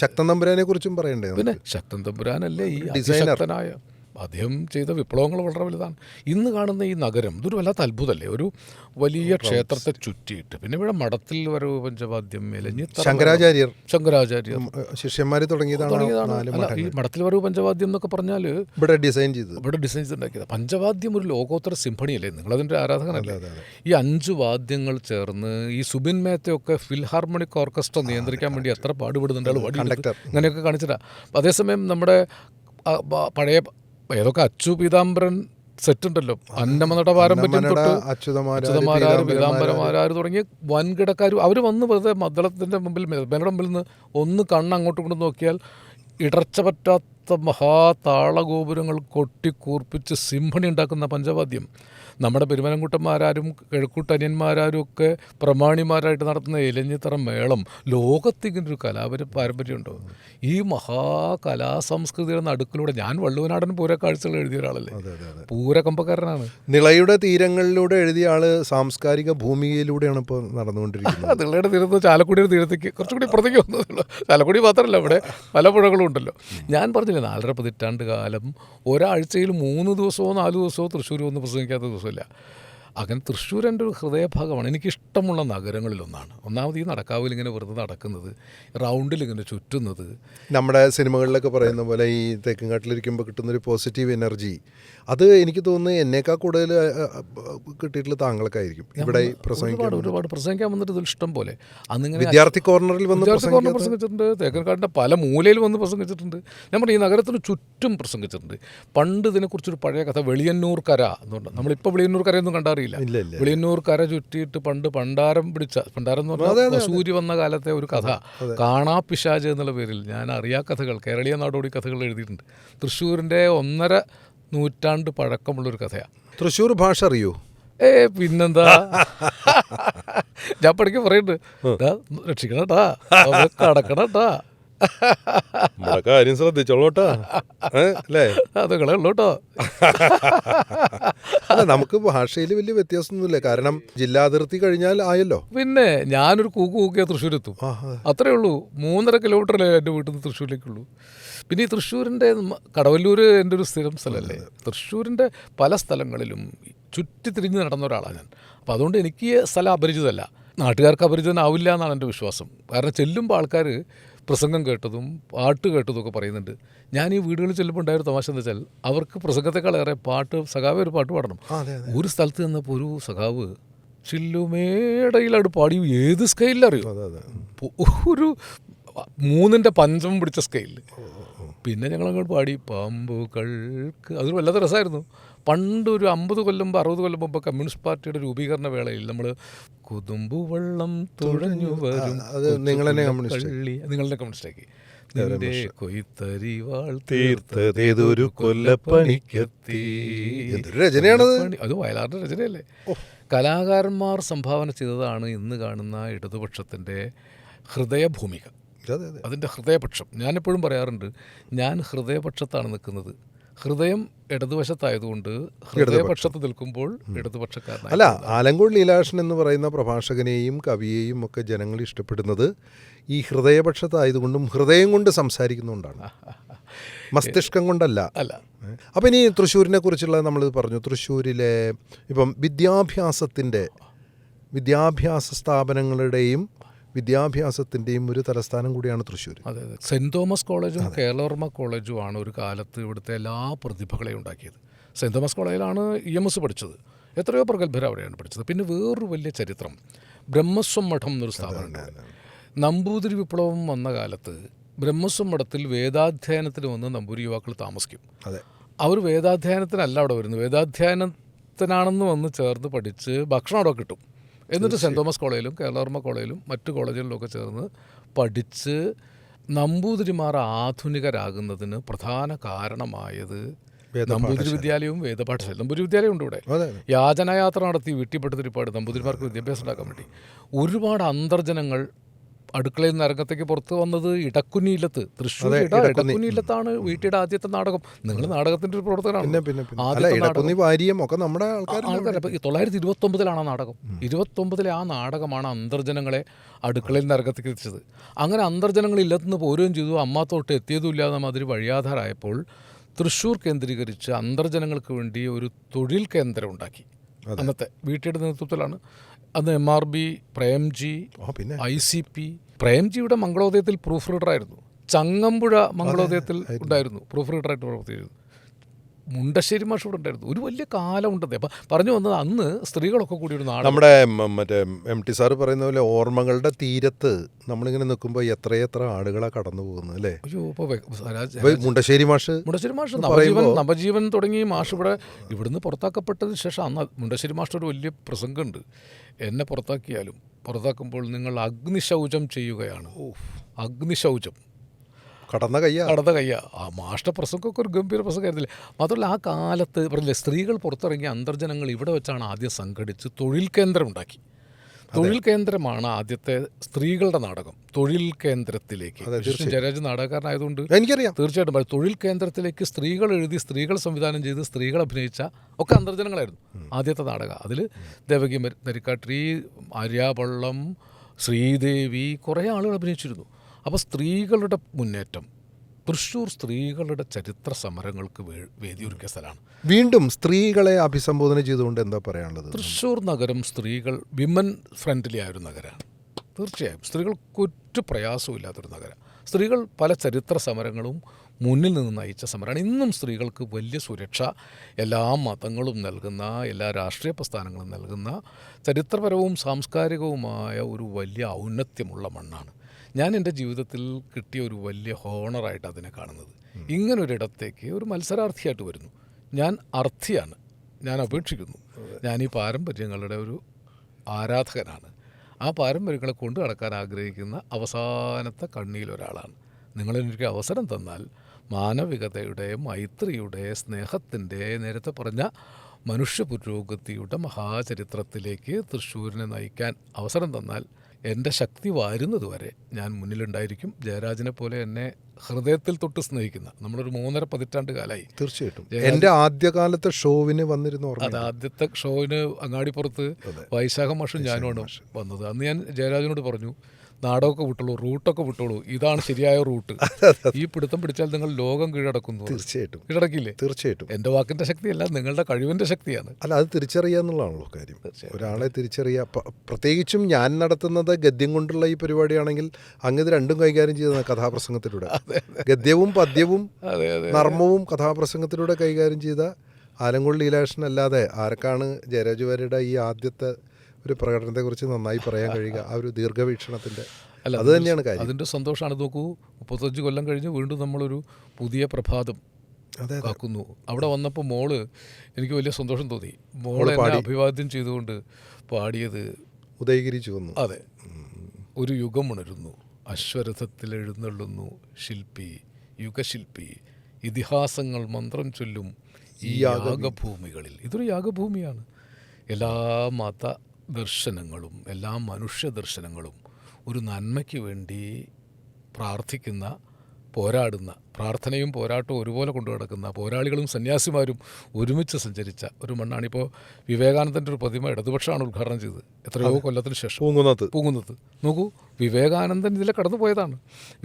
ശക്തൻ തമ്പുരാനെ കുറിച്ചും പറയണ്ടേ? പിന്നെ ശക്തൻ തമ്പുരാനല്ലേ ഈ ഡിസൈനർ. അതിശക്തനായ അദ്ദേഹം ചെയ്ത വിപ്ലവങ്ങൾ വളരെ വലുതാണ്. ഇന്ന് കാണുന്ന ഈ നഗരം ഇതൊരു വല്ലാത്ത അത്ഭുതമല്ലേ? ഒരു വലിയ ക്ഷേത്രത്തെ ചുറ്റിയിട്ട് പിന്നെ ഇവിടെ മഠത്തിൽ വരവ് പഞ്ചവാദ്യം മെലഞ്ഞിത്തറ ശങ്കരാചാര്യർ ശിഷ്യന്മാർ തുടങ്ങിയതാണ്. അല്ല, ഈ മഠത്തിൽ വരവ് പഞ്ചവാദ്യം എന്നൊക്കെ പറഞ്ഞാൽ ഇവിടെ ഡിസൈൻ ചെയ്തത്, ഇവിടെ ഡിസൈൻ ചെയ്തുണ്ടാക്കിയത്. പഞ്ചവാദ്യം ഒരു ലോകോത്തര സിംഫണിയല്ലേ? നിങ്ങളതിൻ്റെ ആരാധകനല്ലേ? ഈ 5 വാദ്യങ്ങൾ ചേർന്ന് ഈ സുബിൻ മേത്തയൊക്കെ ഫിൽഹാർമോണിക് ഓർക്കസ്ട്ര നിയന്ത്രിക്കാൻ വേണ്ടി എത്ര പാടുപെടുന്നുണ്ട് ആൾ. വടി ഇങ്ങനെയൊക്കെ കാണിച്ചിട്ടാ. അതേസമയം നമ്മുടെ പഴയ ഏതൊക്കെ അച്ചു പീതാംബരൻ സെറ്റ് ഉണ്ടല്ലോ, അന്നമനട പാരമ്പര്യം തൊട്ട് അച്യുതമാരാർ പീതാംബരമാരാർ തുടങ്ങിയ വൻകിടക്കാർ അവർ വന്ന് വെറുതെ മദ്ദളത്തിൻ്റെ മുമ്പിൽ മേലയുടെ മുമ്പിൽ നിന്ന് ഒന്ന് കണ്ണ് അങ്ങോട്ടും കൊണ്ട് നോക്കിയാൽ ഇടർച്ച പറ്റാത്ത മഹാതാളഗോപുരങ്ങൾ കൊട്ടിക്കൂർപ്പിച്ച് സിംഫണി ഉണ്ടാക്കുന്ന പഞ്ചവാദ്യം നമ്മുടെ പെരുമനംകുട്ടന്മാരും കിഴക്കൂട്ടനിയന്മാരും ഒക്കെ പ്രമാണിമാരായിട്ട് നടത്തുന്ന ഇലഞ്ഞിത്തറ മേളം ലോകത്തിങ്ങനൊരു പാരമ്പര്യമുണ്ടോ? ഈ മഹാകലാസംസ്കൃതിയുടെ നടുക്കിലൂടെ ഞാൻ വള്ളുവനാടൻ പൂരക്കാഴ്ചകൾ എഴുതിയ ഒരാളല്ലേ, പൂരകമ്പക്കാരനാണ്. നിളയുടെ തീരങ്ങളിലൂടെ എഴുതിയ ആള് സാംസ്കാരിക ഭൂമികയിലൂടെയാണ് ഇപ്പോൾ നടന്നുകൊണ്ടിരിക്കുന്നത്. നിളയുടെ തീരത്ത് ചാലക്കുടിയുടെ തീരത്തേക്ക് കുറച്ചുകൂടി പുറത്തേക്ക് വന്നതല്ലോ. ചാലക്കുടി മാത്രമല്ല, ഇവിടെ പല പുഴകളും ഉണ്ടല്ലോ. ഞാൻ പറഞ്ഞില്ലേ 4.5 പതിറ്റാണ്ട് കാലം ഒരാഴ്ചയിൽ 3 ദിവസമോ 4 ദിവസമോ തൃശ്ശൂർ വന്ന് പ്രസംഗിക്കാത്ത ദിവസമില്ല. അങ്ങനെ തൃശ്ശൂർ എൻ്റെ ഒരു ഹൃദയഭാഗമാണ്. എനിക്കിഷ്ടമുള്ള നഗരങ്ങളിലൊന്നാണ്. ഒന്നാമത് ഈ നടക്കാവിൽ ഇങ്ങനെ വെറുതെ നടക്കുന്നത്, റൗണ്ടിൽ ഇങ്ങനെ ചുറ്റുന്നത്. നമ്മുടെ സിനിമകളിലൊക്കെ പറയുന്ന പോലെ ഈ തെക്കുംകാട്ടിലിരിക്കുമ്പോൾ കിട്ടുന്നൊരു പോസിറ്റീവ് എനർജി, അത് എനിക്ക് തോന്നുന്നു എന്നേക്കാൾ കൂടുതൽ കിട്ടിയിട്ടുള്ള താങ്കൾക്കായിരിക്കും. ഇവിടെ ഒരുപാട് പ്രസംഗിക്കാൻ വന്നിട്ട് ഇതിൽ ഇഷ്ടം പോലെ. അന്നിങ്ങനെ വിദ്യാർത്ഥി കോർണറിൽ വന്ന് പ്രസംഗിച്ചിട്ടുണ്ട്, തേക്കൻകാടിൻ്റെ പല മൂലയിൽ വന്ന് പ്രസംഗിച്ചിട്ടുണ്ട്. നമ്മുടെ ഈ നഗരത്തിന് ചുറ്റും പ്രസംഗിച്ചിട്ടുണ്ട്. പണ്ട് ഇതിനെക്കുറിച്ചൊരു പഴയ കഥ, വെളിയന്നൂർ കര എന്നുണ്ട്. നമ്മളിപ്പോൾ വെളിയന്നൂർ കരയൊന്നും കണ്ടാറിയില്ല. വെളിയന്നൂർ കര ചുറ്റിയിട്ട് പണ്ടാരം എന്ന് പറഞ്ഞാൽ സൂര്യ വന്ന കാലത്തെ ഒരു കഥ, കാണാപ്പിശാച് എന്നുള്ള പേരിൽ ഞാൻ അറിയാ കഥകൾ, കേരളീയ നാടോടി കഥകൾ എഴുതിയിട്ടുണ്ട്. തൃശ്ശൂരിൻ്റെ 1.5 നൂറ്റാണ്ട് പഴക്കമുള്ളൊരു കഥയാണ്. തൃശ്ശൂർ ഭാഷ അറിയൂ? പിന്നെന്താ, ഞാൻ പഠിക്കാൻ പറയുന്നുണ്ട്, രക്ഷിക്കണട്ടാ, കടക്കണട്ടാ, കാര്യം ശ്രദ്ധിച്ചോളൂട്ടാ അല്ലേ, അതുകളെ ഉള്ളൂട്ടോ. അല്ല, നമുക്ക് ഭാഷയിൽ വലിയ വ്യത്യാസമൊന്നുമില്ല, കാരണം ജില്ലാതിർത്തി കഴിഞ്ഞാൽ ആയല്ലോ. പിന്നെ ഞാനൊരു കൂക്കിയാൽ തൃശ്ശൂരെത്തും, അത്രേ ഉള്ളൂ. 3.5 കിലോമീറ്ററല്ലേ എൻ്റെ വീട്ടിൽ നിന്ന് തൃശ്ശൂരിലേക്കുള്ളൂ. പിന്നെ ഈ തൃശ്ശൂരിൻ്റെ കടവല്ലൂർ എൻ്റെ ഒരു സ്ഥിരം സ്ഥലമല്ലേ. തൃശ്ശൂരിൻ്റെ പല സ്ഥലങ്ങളിലും ചുറ്റിത്തിരിഞ്ഞ് നടന്ന ഒരാളാണ് ഞാൻ. അപ്പോൾ അതുകൊണ്ട് എനിക്ക് ഈ സ്ഥലം അപരിചിതമല്ല, നാട്ടുകാർക്ക് അപരിചിതനാവില്ല എന്നാണ് എൻ്റെ വിശ്വാസം. കാരണം ചെല്ലുമ്പോൾ ആൾക്കാർ പ്രസംഗം കേട്ടതും പാട്ട് കേട്ടതും ഒക്കെ പറയുന്നുണ്ട്. ഞാൻ ഈ വീടുകളിൽ ചെല്ലുമ്പോൾ ഉണ്ടായൊരു തമാശ എന്ന് വെച്ചാൽ, അവർക്ക് പ്രസംഗത്തെക്കാളേറെ സഖാവ് ഒരു പാട്ട് പാടണം. ഒരു സ്ഥലത്ത് നിന്നപ്പോൾ ഒരു സഖാവ് ചില്ലുമേടയിലാണ് പാടി. ഏത് സ്കെയിലറിയോ? ഒരു 3ന്റെ പഞ്ചമം പിടിച്ച സ്കെയിലിൽ. പിന്നെ ഞങ്ങളങ്ങോട്ട് പാടി പാമ്പുകൾക്ക്. അതൊരു വല്ലാത്ത രസമായിരുന്നു. പണ്ട് ഒരു 50 കൊല്ലം 60 കൊല്ലം മുമ്പ് കമ്മ്യൂണിസ്റ്റ് പാർട്ടിയുടെ രൂപീകരണ വേളയിൽ നമ്മൾ കുതുമ്പുവെള്ളം തുഴഞ്ഞു വരും നിങ്ങളെന്നെ കമ്മ്യൂണിസ്റ്റാക്കി, നിന്റെ കൊയ്ത്തരിവാൾ തീർത്തതേതൊരു കൊല്ലപ്പണിക്കെത്തി. രചനയാണത്. അത് വയലാറിൻ്റെ രചനയല്ലേ. കലാകാരന്മാർ സംഭാവന ചെയ്തതാണ് ഇന്ന് കാണുന്ന ഇടതുപക്ഷത്തിൻ്റെ ഹൃദയഭൂമിക, അതിൻ്റെ ഹൃദയപക്ഷം. ഞാനെപ്പോഴും പറയാറുണ്ട്, ഞാൻ ഹൃദയപക്ഷത്താണ് നിൽക്കുന്നത്. ഹൃദയം ഇടതുവശത്തായതുകൊണ്ട് ഹൃദയപക്ഷത്ത് നിൽക്കുമ്പോൾ ഇടതുപക്ഷക്കാരനാണ്. അല്ല, ആലങ്കോട് ലീലാകൃഷ്ണൻ എന്ന് പറയുന്ന പ്രഭാഷകനെയും കവിയെയും ഒക്കെ ജനങ്ങൾ ഇഷ്ടപ്പെടുന്നത് ഈ ഹൃദയപക്ഷത്തായതുകൊണ്ടും ഹൃദയം കൊണ്ട് സംസാരിക്കുന്നതുകൊണ്ടാണ്, മസ്തിഷ്കം കൊണ്ടല്ല. അപ്പം ഇനി തൃശ്ശൂരിനെ കുറിച്ചുള്ള നമ്മൾ പറഞ്ഞു. തൃശ്ശൂരിലെ ഇപ്പം വിദ്യാഭ്യാസ സ്ഥാപനങ്ങളുടെയും വിദ്യാഭ്യാസത്തിൻ്റെയും ഒരു തലസ്ഥാനം കൂടിയാണ് തൃശ്ശൂർ. അതെ, സെൻറ്റ് തോമസ് കോളേജും കേരളവർമ്മ കോളേജുമാണ് ഒരു കാലത്ത് ഇവിടുത്തെ എല്ലാ പ്രതിഭകളെയും ഉണ്ടാക്കിയത്. സെൻറ്റ് തോമസ് കോളേജിലാണ് EMS പഠിച്ചത്. എത്രയോ പ്രഗത്ഭർ അവിടെയാണ് പഠിച്ചത്. പിന്നെ വേറൊരു വലിയ ചരിത്രം, ബ്രഹ്മസ്വം മഠം എന്നൊരു സ്ഥാപനമുണ്ട്. നമ്പൂതിരി വിപ്ലവം വന്ന കാലത്ത് ബ്രഹ്മസ്വം മഠത്തിൽ വേദാധ്യയനത്തിന് വന്ന് നമ്പൂരി യുവാക്കൾ താമസിക്കും. അവർ വേദാധ്യയനത്തിനല്ല അവിടെ വരുന്നത്, വേദാധ്യയനത്തിനാണെന്ന് വന്ന് ചേർന്ന് പഠിച്ച് ഭക്ഷണം അവിടെ കിട്ടും. എന്നിട്ട് സെൻറ്റ് തോമസ് കോളേജിലും കേരളവർമ്മ കോളേജിലും മറ്റു കോളേജുകളിലൊക്കെ ചേർന്ന് പഠിച്ച് നമ്പൂതിരിമാർ ആധുനികരാകുന്നതിന് പ്രധാന കാരണമായത് നമ്പൂതിരി വിദ്യാലയവും വേദപാഠശാല. നമ്പൂതിരി വിദ്യാലയം ഉണ്ട് ഇവിടെ. യാചനായാത്ര നടത്തി വീട്ടിൽപ്പെട്ട് തിരിപ്പാട് നമ്പൂതിരിമാർക്ക് വിദ്യാഭ്യാസം ഉണ്ടാക്കാൻ വേണ്ടി ഒരുപാട് അന്തർജനങ്ങൾ അടുക്കളയിൽ നിന്ന് അരങ്ങത്തേക്ക് പുറത്ത് വന്നത് ഇടക്കുന്നിയില്ലത്ത്, തൃശ്ശൂർ ഇടക്കുന്നിയില്ലത്താണ് വീട്ടിയുടെ ആദ്യത്തെ നാടകം. നിങ്ങൾ നാടകത്തിൻ്റെ ഒരു പ്രവർത്തകനാണ്. ആൾക്കാർ 1929 ആ നാടകം. 29 ആ നാടകമാണ് അന്തർജനങ്ങളെ അടുക്കളയിൽ നിന്ന് അരങ്ങത്തേക്ക് എത്തിച്ചത്. അങ്ങനെ അന്തർജനങ്ങൾ ഇല്ലത്തുനിന്ന് പോരുകയും ചെയ്തു. അമ്മാത്തോട്ട് എത്തിയതുമില്ലാതെ മാതിരി വഴിയാധാരമായപ്പോൾ തൃശ്ശൂർ കേന്ദ്രീകരിച്ച് അന്തർജനങ്ങൾക്ക് വേണ്ടി ഒരു തൊഴിൽ കേന്ദ്രം ഉണ്ടാക്കി. അന്നത്തെ വീട്ടിയുടെ നേതൃത്വത്തിലാണ്. അന്ന് MRB, പ്രേംജി, ICP. പ്രേംജിയുടെ മംഗളോദയത്തിൽ പ്രൂഫ് റീഡറായിരുന്നു. ചങ്ങമ്പുഴ മംഗളോദയത്തിൽ ഉണ്ടായിരുന്നു, പ്രൂഫ് റീഡറായിട്ട് പ്രവർത്തിച്ചിരുന്നു. മുണ്ടശ്ശേരി മാഷ് ഇവിടെ ഉണ്ടായിരുന്നു. ഒരു വലിയ കാലമുണ്ടെന്നേ. അപ്പം പറഞ്ഞു വന്നത് അന്ന് സ്ത്രീകളൊക്കെ കൂടി ഒരു നാട്. നമ്മുടെ മറ്റേ MT സാറ് പറയുന്ന പോലെ ഓർമ്മകളുടെ തീരത്ത് നമ്മളിങ്ങനെ നിൽക്കുമ്പോൾ എത്രയെത്ര ആളുകളാണ് കടന്നു പോകുന്നത് അല്ലേ. അയ്യോ, ഇപ്പോൾ മുണ്ടശ്ശേരി മാഷ് നവജീവൻ തുടങ്ങി മാഷ് ഇവിടുന്ന് പുറത്താക്കപ്പെട്ടതിന് ശേഷം അന്ന് മുണ്ടശ്ശേരി മാഷ് ഒരു വലിയ പ്രസംഗമുണ്ട്. എന്നെ പുറത്താക്കുമ്പോൾ നിങ്ങൾ അഗ്നിശൗചം ചെയ്യുകയാണ്. അഗ്നിശൗചം കടന്ന കയ്യ. ആ മാഷ്ട പ്രസംഗമൊക്കെ ഒരു ഗംഭീര പ്രസംഗമായിരുന്നില്ലേ. മാത്രമല്ല ആ കാലത്ത് പറഞ്ഞില്ലേ, സ്ത്രീകൾ പുറത്തിറങ്ങിയ അന്തർജനങ്ങൾ ഇവിടെ വെച്ചാണ് ആദ്യം സംഘടിച്ച് തൊഴിൽ കേന്ദ്രം ഉണ്ടാക്കി. തൊഴിൽ കേന്ദ്രമാണ് ആദ്യത്തെ സ്ത്രീകളുടെ നാടകം. തൊഴിൽ കേന്ദ്രത്തിലേക്ക് ജയരാജ് നാടകക്കാരനായതുകൊണ്ട് എനിക്കറിയാം. തീർച്ചയായിട്ടും തൊഴിൽ കേന്ദ്രത്തിലേക്ക് സ്ത്രീകൾ എഴുതി, സ്ത്രീകൾ സംവിധാനം ചെയ്ത്, സ്ത്രീകൾ അഭിനയിച്ച ഒക്കെ അന്തർജനങ്ങളായിരുന്നു ആദ്യത്തെ നാടകം. അതിൽ ദേവകി നരിക്കാട്ടിരി, ആര്യാപള്ളം, ശ്രീദേവി, കുറേ ആളുകൾ അഭിനയിച്ചിരുന്നു. അപ്പോൾ സ്ത്രീകളുടെ മുന്നേറ്റം, തൃശ്ശൂർ സ്ത്രീകളുടെ ചരിത്ര സമരങ്ങൾക്ക് വേദിയൊരുക്കിയ സ്ഥലമാണ്. വീണ്ടും സ്ത്രീകളെ അഭിസംബോധന ചെയ്തുകൊണ്ട് എന്താ പറയാനുള്ളത്? തൃശ്ശൂർ നഗരം സ്ത്രീകൾ വിമൻ ഫ്രണ്ട്ലി ആയൊരു നഗരമാണ്. തീർച്ചയായും സ്ത്രീകൾക്കൊരു പ്രയാസവും ഇല്ലാത്തൊരു നഗരം. സ്ത്രീകൾ പല ചരിത്ര സമരങ്ങളും മുന്നിൽ നിന്ന് നയിച്ച സമരമാണ്. ഇന്നും സ്ത്രീകൾക്ക് വലിയ സുരക്ഷ എല്ലാ മതങ്ങളും നൽകുന്ന, എല്ലാ രാഷ്ട്രീയ പ്രസ്ഥാനങ്ങളും നൽകുന്ന ചരിത്രപരവും സാംസ്കാരികവുമായ ഒരു വലിയ ഔന്നത്യമുള്ള മണ്ണാണ്. ഞാൻ എൻ്റെ ജീവിതത്തിൽ കിട്ടിയ ഒരു വലിയ ഹോണറായിട്ട് അതിനെ കാണുന്നത്. ഇങ്ങനൊരിടത്തേക്ക് ഒരു മത്സരാർത്ഥിയായിട്ട് വരുന്നു. ഞാൻ അർത്ഥിയാണ്, ഞാൻ അപേക്ഷിക്കുന്നു. ഞാൻ ഈ പാരമ്പര്യങ്ങളുടെ ഒരു ആരാധകനാണ്. ആ പാരമ്പര്യങ്ങളെ കൊണ്ടു നടക്കാൻ ആഗ്രഹിക്കുന്ന അവസാനത്തെ കണ്ണിയിലൊരാളാണ്. നിങ്ങളെനിക്ക് അവസരം തന്നാൽ മാനവികതയുടെ, മൈത്രിയുടെ, സ്നേഹത്തിൻ്റെ, നേരത്തെ പറഞ്ഞ മനുഷ്യ പുരോഗതിയുടെ മഹാചരിത്രത്തിലേക്ക് തൃശ്ശൂരിനെ നയിക്കാൻ അവസരം തന്നാൽ എൻ്റെ ശക്തി വാരുന്നതുവരെ ഞാൻ മുന്നിലുണ്ടായിരിക്കും. ജയരാജനെ പോലെ എന്നെ ഹൃദയത്തിൽ തൊട്ട് സ്നേഹിക്കുന്ന, നമ്മളൊരു 3.5 പതിറ്റാണ്ട് കാലമായി. തീർച്ചയായിട്ടും എൻ്റെ ആദ്യകാലത്തെ ഷോവിന് വന്നിരുന്നു. അത് ആദ്യത്തെ ഷോവിന് അങ്ങാടിപ്പുറത്ത് വൈശാഖ മാഷും ഞാനുമാണ് വന്നത്. അന്ന് ഞാൻ ജയരാജനോട് പറഞ്ഞു, നാടകമൊക്കെ വിട്ടോളൂ, റൂട്ടൊക്കെ വിട്ടോളൂ, ഇതാണ് ശരിയായ റൂട്ട്. ഈ പിടുത്തം പിടിച്ചാൽ നിങ്ങൾ ലോകം കീഴടക്കുന്നു. തീർച്ചയായിട്ടും കീഴടക്കില്ലേ? തീർച്ചയായിട്ടും. എൻ്റെ വാക്കിൻ്റെ ശക്തിയല്ല, നിങ്ങളുടെ കഴിവിൻ്റെ ശക്തിയാണ്. അല്ല, അത് തിരിച്ചറിയുക എന്നുള്ളതാണല്ലോ കാര്യം. ഒരാളെ തിരിച്ചറിയുക. പ്രത്യേകിച്ചും ഞാൻ നടത്തുന്നത് ഗദ്യം കൊണ്ടുള്ള ഈ പരിപാടിയാണെങ്കിൽ അങ്ങ് രണ്ടും കൈകാര്യം ചെയ്ത കഥാപ്രസംഗത്തിലൂടെ, ഗദ്യവും പദ്യവും നർമ്മവും കഥാപ്രസംഗത്തിലൂടെ കൈകാര്യം ചെയ്ത ആലങ്കോട് ലീലാകൃഷ്ണൻ അല്ലാതെ ആർക്കാണ് ജയരാജ് വാര്യരുടെ ഈ ആദ്യത്തെ ഒരു പ്രകടനത്തെക്കുറിച്ച് നന്നായി പറയാൻ കഴിയുക? ആ ഒരു ദീർഘവീക്ഷണത്തിൻ്റെ അത് തന്നെയാണ് കാര്യം. അതിൻ്റെ സന്തോഷമാണ്. നോക്കൂ, 35 കൊല്ലം കഴിഞ്ഞ് വീണ്ടും നമ്മളൊരു പുതിയ പ്രഭാതം കാക്കുന്നു. അവിടെ വന്നപ്പോൾ മോള്, എനിക്ക് വലിയ സന്തോഷം തോന്നി. മോളെ അഭിവാദ്യം ചെയ്തുകൊണ്ട് പാടിയത് ഉദയഗിരി ചുവന്നു. അതെ, ഒരു യുഗം ഉണരുന്നു, അശ്വരഥത്തിൽ എഴുന്നള്ളുന്നു ശില്പി, യുഗശില്പി, ഇതിഹാസങ്ങൾ മന്ത്രം ചൊല്ലും ഈ യാഗഭൂമികളിൽ. ഇതൊരു യാഗഭൂമിയാണ്. എല്ലാ മത ദർശനങ്ങളും എല്ലാ മനുഷ്യ ദർശനങ്ങളും ഒരു നന്മയ്ക്ക് വേണ്ടി പ്രാർത്ഥിക്കുന്ന, പോരാടുന്ന, പ്രാർത്ഥനയും പോരാട്ടവും ഒരുപോലെ കൊണ്ടു നടക്കുന്ന പോരാളികളും സന്യാസിമാരും ഒരുമിച്ച് സഞ്ചരിച്ച ഒരു മണ്ണാണിപ്പോൾ. വിവേകാനന്ദൻ്റെ ഒരു പ്രതിമ ഇടതുപക്ഷമാണ് ഉദ്ഘാടനം ചെയ്തത് എത്രയോ കൊല്ലത്തിന് ശേഷം, പൂങ്കുന്നത്ത്. നോക്കൂ, വിവേകാനന്ദൻ ഇതിലെ കടന്നു പോയതാണ്.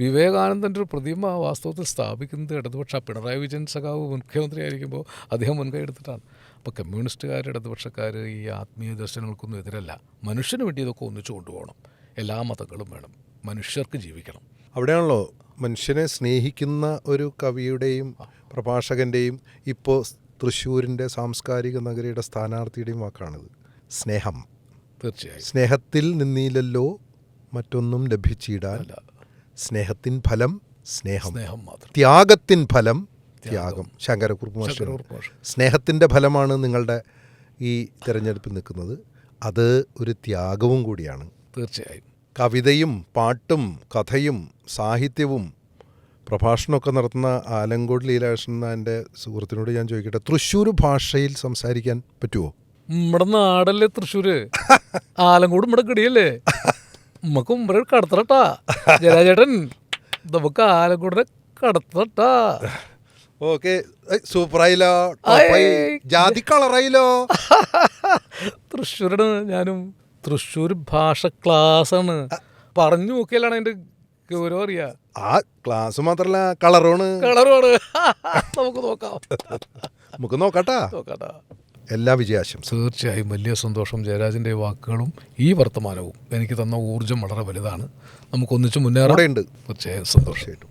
വിവേകാനന്ദൻ്റെ ഒരു പ്രതിമ വാസ്തവത്തിൽ സ്ഥാപിക്കുന്നത് ഇടതുപക്ഷ. പിണറായി വിജയൻ സഖാവ് മുഖ്യമന്ത്രിയായിരിക്കുമ്പോൾ അദ്ദേഹം മുൻകൈ എടുത്തിട്ടാണ്. അപ്പോൾ കമ്മ്യൂണിസ്റ്റുകാർ, ഇടതുപക്ഷക്കാർ ഈ ആത്മീയ ദർശനങ്ങൾക്കൊന്നും എതിരല്ല. മനുഷ്യന് വേണ്ടി ഇതൊക്കെ ഒന്നിച്ചു കൊണ്ടുപോകണം. എല്ലാ മതങ്ങളും വേണം, മനുഷ്യർക്ക് ജീവിക്കണം. അവിടെയാണല്ലോ മനുഷ്യനെ സ്നേഹിക്കുന്ന ഒരു കവിയുടെയും പ്രഭാഷകൻ്റെയും ഇപ്പോൾ തൃശ്ശൂരിൻ്റെ സാംസ്കാരിക നഗരിയുടെ സ്ഥാനാർത്ഥിയുടെയും വാക്കാണിത്, സ്നേഹം. തീർച്ചയായും. സ്നേഹത്തിൽ നിന്നില്ലല്ലോ മറ്റൊന്നും ലഭിച്ചിടാൻ, സ്നേഹത്തിൻ ഫലം സ്നേഹം മാത്രം, ത്യാഗത്തിൻ ഫലം ത്യാഗം. ശങ്കരക്കുറുപ്പ് മാസ്റ്റർ. സ്നേഹത്തിൻ്റെ ഫലമാണ് നിങ്ങളുടെ ഈ തിരഞ്ഞെടുപ്പിൽ നിൽക്കുന്നത്. അത് ഒരു ത്യാഗവും കൂടിയാണ്. തീർച്ചയായും. കവിതയും പാട്ടും കഥയും സാഹിത്യവും പ്രഭാഷണമൊക്കെ നടത്തുന്ന ആലങ്കോട് ലീലാകൃഷ്ണൻ എൻ്റെ സുഹൃത്തിനോട് ഞാൻ ചോദിക്കട്ടെ, തൃശ്ശൂർ ഭാഷയിൽ സംസാരിക്കാൻ പറ്റുമോ? നമ്മുടെ നാടല്ലേ തൃശ്ശൂർ, ആലങ്കോട് നമ്മുടെ കിടിയല്ലേ. നമുക്ക് മുമ്പേ കടത്തട്ടാ ജയരാജേട്ടൻ, നമുക്ക് ആലക്കുടനെ കടത്തട്ടാ. ഓക്കെ, സൂപ്പറായില്ലോ, ടോപ്പായി, ജാതി കളറായില്ലോ. തൃശ്ശൂരാണ് ഞാനും. തൃശ്ശൂർ ഭാഷ ക്ലാസ്സാണ്. പറഞ്ഞു നോക്കിയാലാണ് അതിൻ്റെ ഗൗരവം അറിയാ. ആ ക്ലാസ് മാത്രല്ല, കളറുമാണ്. നമുക്ക് നോക്കാം, നമുക്ക് നോക്കാട്ടാ. നോക്കാട്ടാ. എല്ലാ വിജയാശംസ. തീർച്ചയായും വലിയ സന്തോഷം. ജയരാജൻ്റെ വാക്കുകളും ഈ വർത്തമാനവും എനിക്ക് തന്ന ഊർജ്ജം വളരെ വലുതാണ്. നമുക്കൊന്നിച്ച് മുന്നേറാം. ഉണ്ട് തീർച്ചയായും സന്തോഷം.